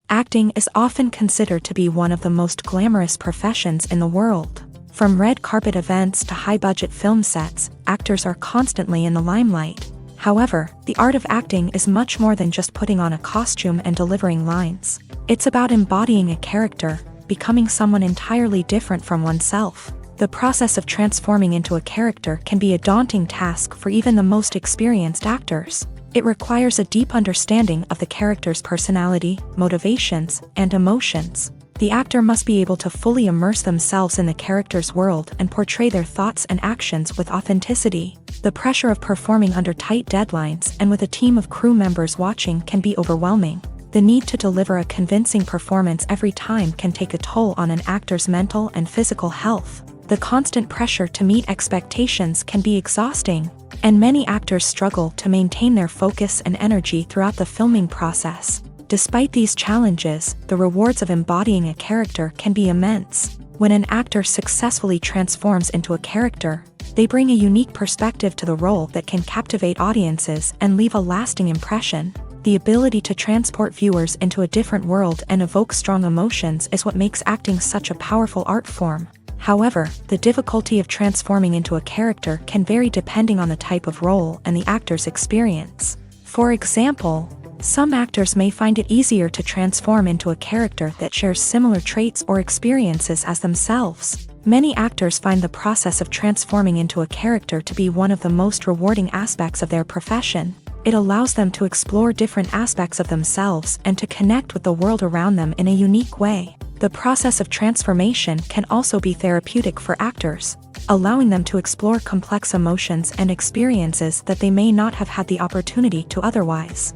Acting is often considered to be one of the most glamorous professions in the world. From red carpet events to high-budget film sets, actors are constantly in the limelight. However, the art of acting is much more than just putting on a costume and delivering lines. It's about embodying a character, becoming someone entirely different from oneself. The process of transforming into a character can be a daunting task for even the most experienced actors. It requires a deep understanding of the character's personality, motivations, and emotions. The actor must be able to fully immerse themselves in the character's world and portray their thoughts and actions with authenticity. The pressure of performing under tight deadlines and with a team of crew members watching can be overwhelming. The need to deliver a convincing performance every time can take a toll on an actor's mental and physical health. The constant pressure to meet expectations can be exhausting, and many actors struggle to maintain their focus and energy throughout the filming process. Despite these challenges, the rewards of embodying a character can be immense. When an actor successfully transforms into a character, they bring a unique perspective to the role that can captivate audiences and leave a lasting impression. The ability to transport viewers into a different world and evoke strong emotions is what makes acting such a powerful art form. However, the difficulty of transforming into a character can vary depending on the type of role and the actor's experience. For example, some actors may find it easier to transform into a character that shares similar traits or experiences as themselves. Many actors find the process of transforming into a character to be one of the most rewarding aspects of their profession. It allows them to explore different aspects of themselves and to connect with the world around them in a unique way. The process of transformation can also be therapeutic for actors, allowing them to explore complex emotions and experiences that they may not have had the opportunity to otherwise.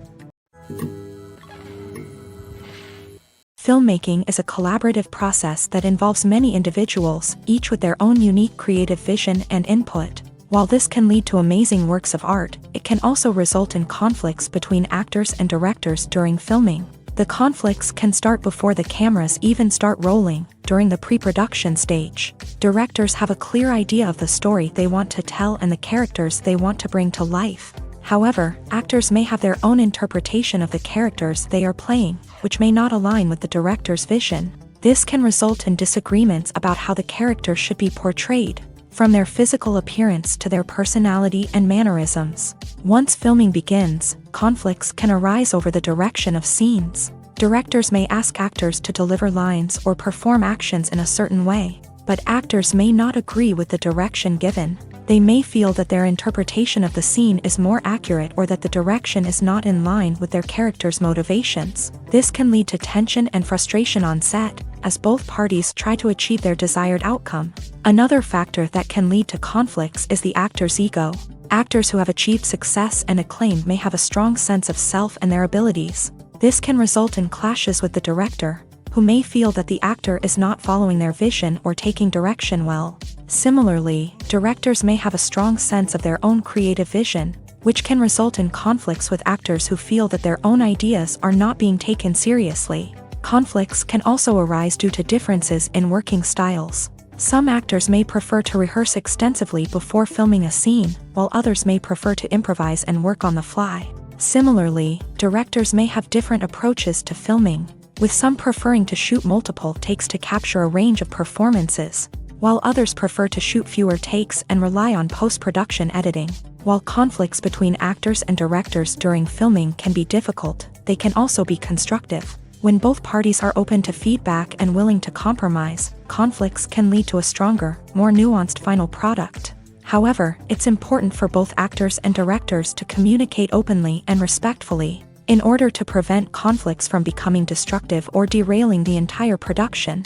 Filmmaking is a collaborative process that involves many individuals, each with their own unique creative vision and input. While this can lead to amazing works of art, it can also result in conflicts between actors and directors during filming. The conflicts can start before the cameras even start rolling, during the pre-production stage. Directors have a clear idea of the story they want to tell and the characters they want to bring to life. However, actors may have their own interpretation of the characters they are playing, which may not align with the director's vision. This can result in disagreements about how the character should be portrayed, from their physical appearance to their personality and mannerisms. Once filming begins, conflicts can arise over the direction of scenes. Directors may ask actors to deliver lines or perform actions in a certain way, but actors may not agree with the direction given. They may feel that their interpretation of the scene is more accurate or that the direction is not in line with their character's motivations. This can lead to tension and frustration on set, as both parties try to achieve their desired outcome. Another factor that can lead to conflicts is the actor's ego. Actors who have achieved success and acclaim may have a strong sense of self and their abilities. This can result in clashes with the director, who may feel that the actor is not following their vision or taking direction well. Similarly, directors may have a strong sense of their own creative vision, which can result in conflicts with actors who feel that their own ideas are not being taken seriously. Conflicts can also arise due to differences in working styles. Some actors may prefer to rehearse extensively before filming a scene, while others may prefer to improvise and work on the fly. Similarly, directors may have different approaches to filming, with some preferring to shoot multiple takes to capture a range of performances, while others prefer to shoot fewer takes and rely on post-production editing. While conflicts between actors and directors during filming can be difficult, they can also be constructive. When both parties are open to feedback and willing to compromise, conflicts can lead to a stronger, more nuanced final product. However, it's important for both actors and directors to communicate openly and respectfully, in order to prevent conflicts from becoming destructive or derailing the entire production.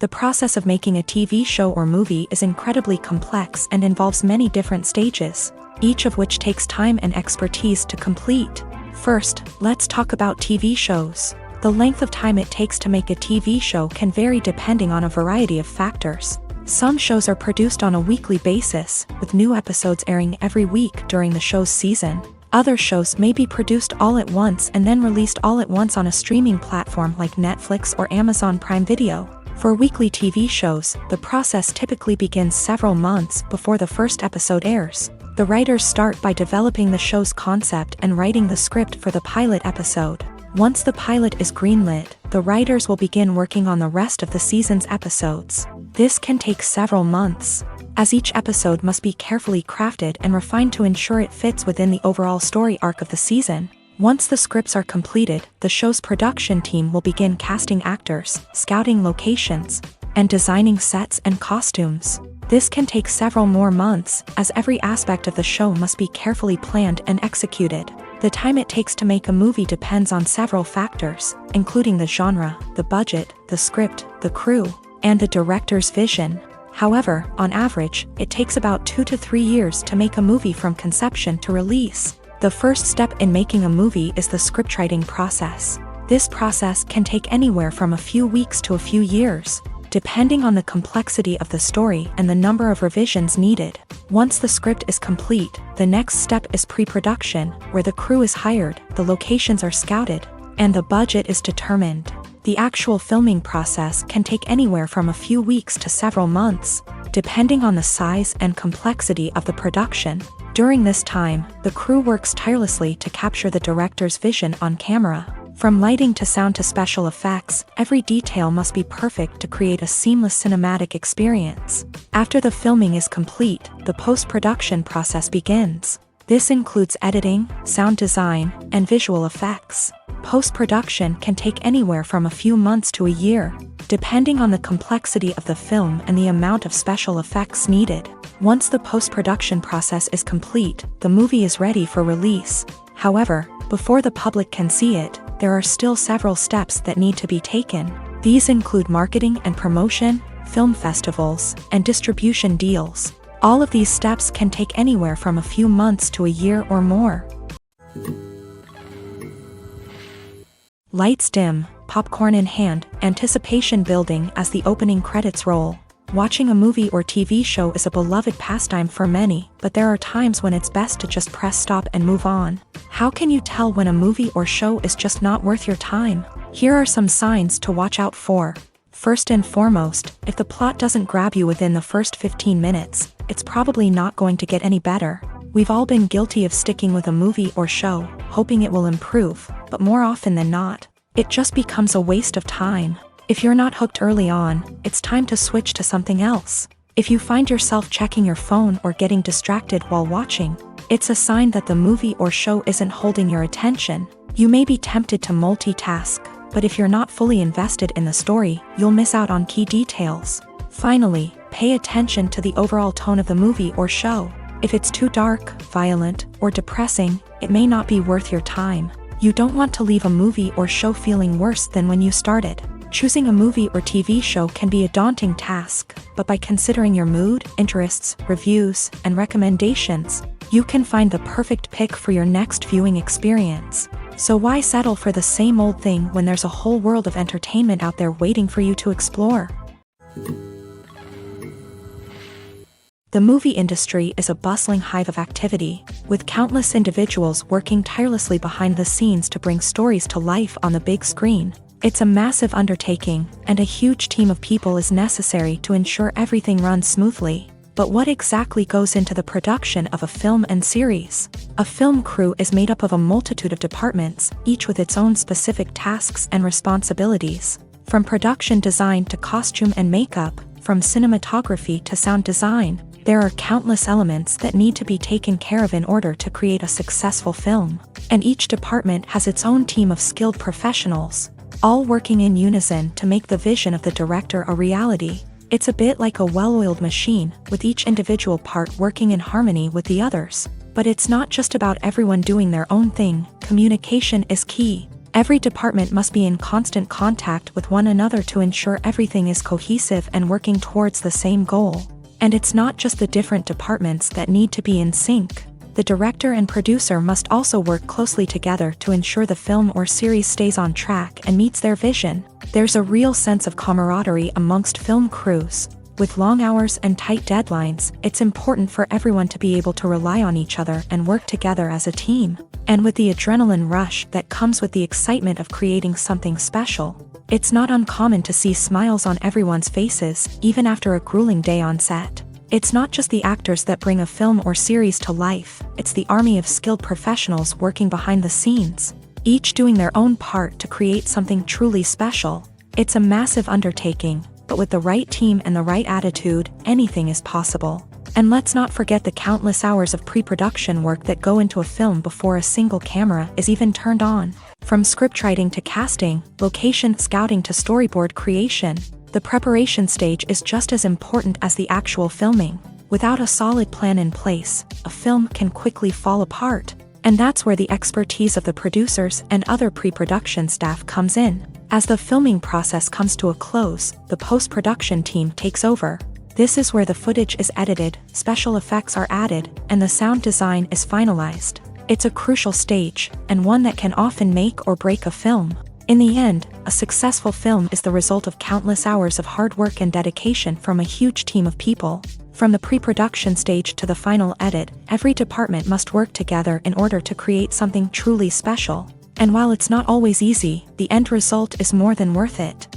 The process of making a TV show or movie is incredibly complex and involves many different stages, each of which takes time and expertise to complete. First, let's talk about TV shows. The length of time it takes to make a TV show can vary depending on a variety of factors. Some shows are produced on a weekly basis, with new episodes airing every week during the show's season. Other shows may be produced all at once and then released all at once on a streaming platform like Netflix or Amazon Prime Video. For weekly TV shows, the process typically begins several months before the first episode airs. The writers start by developing the show's concept and writing the script for the pilot episode. Once the pilot is greenlit, the writers will begin working on the rest of the season's episodes. This can take several months, as each episode must be carefully crafted and refined to ensure it fits within the overall story arc of the season. Once the scripts are completed, the show's production team will begin casting actors, scouting locations, and designing sets and costumes. This can take several more months, as every aspect of the show must be carefully planned and executed. The time it takes to make a movie depends on several factors, including the genre, the budget, the script, the crew, and the director's vision. However, on average, it takes about 2 to 3 years to make a movie from conception to release. The first step in making a movie is the scriptwriting process. This process can take anywhere from a few weeks to a few years, depending on the complexity of the story and the number of revisions needed. Once the script is complete, the next step is pre-production, where the crew is hired, the locations are scouted, and the budget is determined. The actual filming process can take anywhere from a few weeks to several months, depending on the size and complexity of the production. During this time, the crew works tirelessly to capture the director's vision on camera. From lighting to sound to special effects, every detail must be perfect to create a seamless cinematic experience. After the filming is complete, the post-production process begins. This includes editing, sound design, and visual effects. Post-production can take anywhere from a few months to a year, depending on the complexity of the film and the amount of special effects needed. Once the post-production process is complete, the movie is ready for release. However, before the public can see it, there are still several steps that need to be taken. These include marketing and promotion, film festivals, and distribution deals. All of these steps can take anywhere from a few months to a year or more. Lights dim, popcorn in hand, anticipation building as the opening credits roll. Watching a movie or TV show is a beloved pastime for many, but there are times when it's best to just press stop and move on. How can you tell when a movie or show is just not worth your time? Here are some signs to watch out for. First and foremost, if the plot doesn't grab you within the first 15 minutes, it's probably not going to get any better. We've all been guilty of sticking with a movie or show, hoping it will improve, but more often than not, it just becomes a waste of time. If you're not hooked early on, it's time to switch to something else. If you find yourself checking your phone or getting distracted while watching, it's a sign that the movie or show isn't holding your attention. You may be tempted to multitask, but if you're not fully invested in the story, you'll miss out on key details. Finally, pay attention to the overall tone of the movie or show. If it's too dark, violent, or depressing, it may not be worth your time. You don't want to leave a movie or show feeling worse than when you started. Choosing a movie or TV show can be a daunting task, but by considering your mood, interests, reviews, and recommendations, you can find the perfect pick for your next viewing experience. So why settle for the same old thing when there's a whole world of entertainment out there waiting for you to explore? The movie industry is a bustling hive of activity, with countless individuals working tirelessly behind the scenes to bring stories to life on the big screen. It's a massive undertaking, and a huge team of people is necessary to ensure everything runs smoothly. But what exactly goes into the production of a film and series? A film crew is made up of a multitude of departments, each with its own specific tasks and responsibilities. From production design to costume and makeup, from cinematography to sound design, there are countless elements that need to be taken care of in order to create a successful film. And each department has its own team of skilled professionals, all working in unison to make the vision of the director a reality. It's a bit like a well-oiled machine, with each individual part working in harmony with the others. But it's not just about everyone doing their own thing. Communication is key. Every department must be in constant contact with one another to ensure everything is cohesive and working towards the same goal. And it's not just the different departments that need to be in sync. The director and producer must also work closely together to ensure the film or series stays on track and meets their vision. There's a real sense of camaraderie amongst film crews. With long hours and tight deadlines, it's important for everyone to be able to rely on each other and work together as a team. And with the adrenaline rush that comes with the excitement of creating something special, it's not uncommon to see smiles on everyone's faces, even after a grueling day on set. It's not just the actors that bring a film or series to life, it's the army of skilled professionals working behind the scenes, each doing their own part to create something truly special. It's a massive undertaking, but with the right team and the right attitude, anything is possible. And let's not forget the countless hours of pre-production work that go into a film before a single camera is even turned on. From scriptwriting to casting, location scouting to storyboard creation, the preparation stage is just as important as the actual filming. Without a solid plan in place, a film can quickly fall apart. And that's where the expertise of the producers and other pre-production staff comes in. As the filming process comes to a close, the post-production team takes over. This is where the footage is edited, special effects are added, and the sound design is finalized. It's a crucial stage, and one that can often make or break a film. In the end, a successful film is the result of countless hours of hard work and dedication from a huge team of people. From the pre-production stage to the final edit, every department must work together in order to create something truly special. And while it's not always easy, the end result is more than worth it.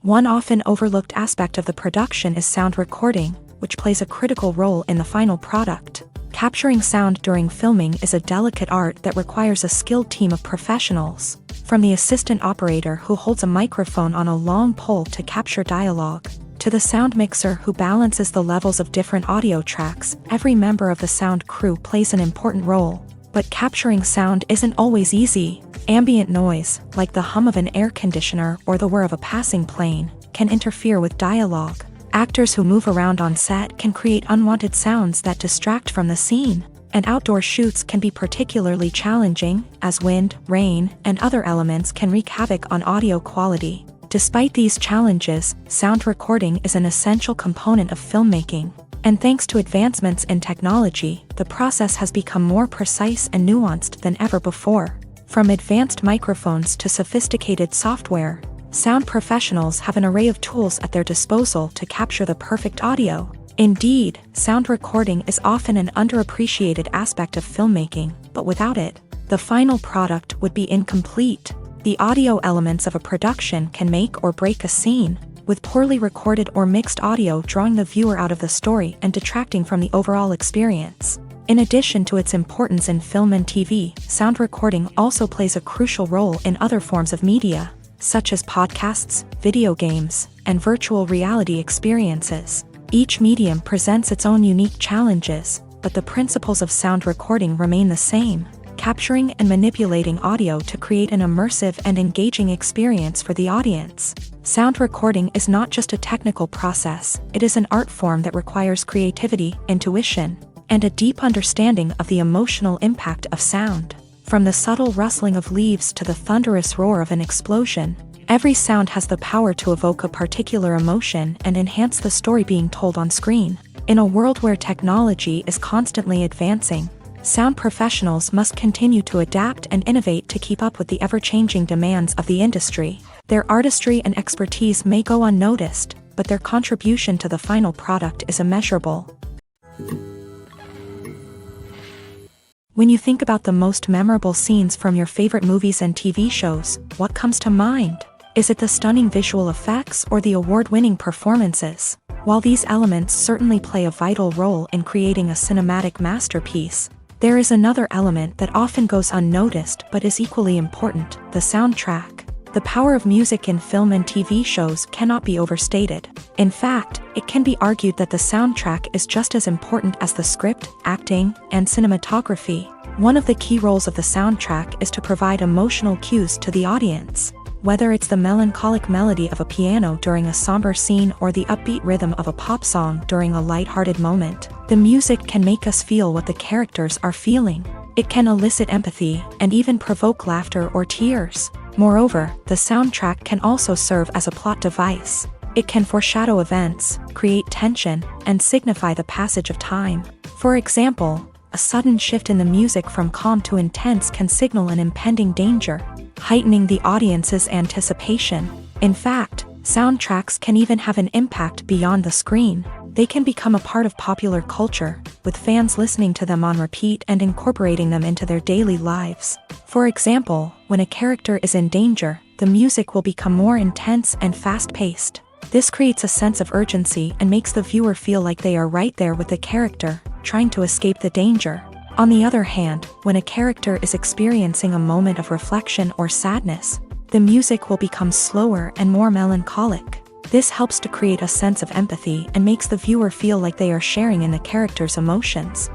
One often overlooked aspect of the production is sound recording, which plays a critical role in the final product. Capturing sound during filming is a delicate art that requires a skilled team of professionals. From the assistant operator who holds a microphone on a long pole to capture dialogue, to the sound mixer who balances the levels of different audio tracks, every member of the sound crew plays an important role. But capturing sound isn't always easy. Ambient noise, like the hum of an air conditioner or the whir of a passing plane, can interfere with dialogue. Actors who move around on set can create unwanted sounds that distract from the scene. And outdoor shoots can be particularly challenging, as wind, rain, and other elements can wreak havoc on audio quality. Despite these challenges, sound recording is an essential component of filmmaking. And thanks to advancements in technology, the process has become more precise and nuanced than ever before. From advanced microphones to sophisticated software, sound professionals have an array of tools at their disposal to capture the perfect audio. Indeed, sound recording is often an underappreciated aspect of filmmaking, but without it, the final product would be incomplete. The audio elements of a production can make or break a scene, with poorly recorded or mixed audio drawing the viewer out of the story and detracting from the overall experience. In addition to its importance in film and TV, sound recording also plays a crucial role in other forms of media, such as podcasts, video games, and virtual reality experiences. Each medium presents its own unique challenges, but the principles of sound recording remain the same, capturing and manipulating audio to create an immersive and engaging experience for the audience. Sound recording is not just a technical process, it is an art form that requires creativity, intuition, and a deep understanding of the emotional impact of sound. From the subtle rustling of leaves to the thunderous roar of an explosion, every sound has the power to evoke a particular emotion and enhance the story being told on screen. In a world where technology is constantly advancing, sound professionals must continue to adapt and innovate to keep up with the ever-changing demands of the industry. Their artistry and expertise may go unnoticed, but their contribution to the final product is immeasurable. When you think about the most memorable scenes from your favorite movies and TV shows, what comes to mind? Is it the stunning visual effects or the award-winning performances? While these elements certainly play a vital role in creating a cinematic masterpiece, there is another element that often goes unnoticed but is equally important: the soundtrack. The power of music in film and TV shows cannot be overstated. In fact, it can be argued that the soundtrack is just as important as the script, acting, and cinematography. One of the key roles of the soundtrack is to provide emotional cues to the audience. Whether it's the melancholic melody of a piano during a somber scene or the upbeat rhythm of a pop song during a lighthearted moment, the music can make us feel what the characters are feeling. It can elicit empathy and even provoke laughter or tears. Moreover, the soundtrack can also serve as a plot device. It can foreshadow events, create tension, and signify the passage of time. For example, a sudden shift in the music from calm to intense can signal an impending danger, heightening the audience's anticipation. In fact, soundtracks can even have an impact beyond the screen. They can become a part of popular culture, with fans listening to them on repeat and incorporating them into their daily lives. For example, when a character is in danger, the music will become more intense and fast-paced. This creates a sense of urgency and makes the viewer feel like they are right there with the character, trying to escape the danger. On the other hand, when a character is experiencing a moment of reflection or sadness, the music will become slower and more melancholic. This helps to create a sense of empathy and makes the viewer feel like they are sharing in the character's emotions.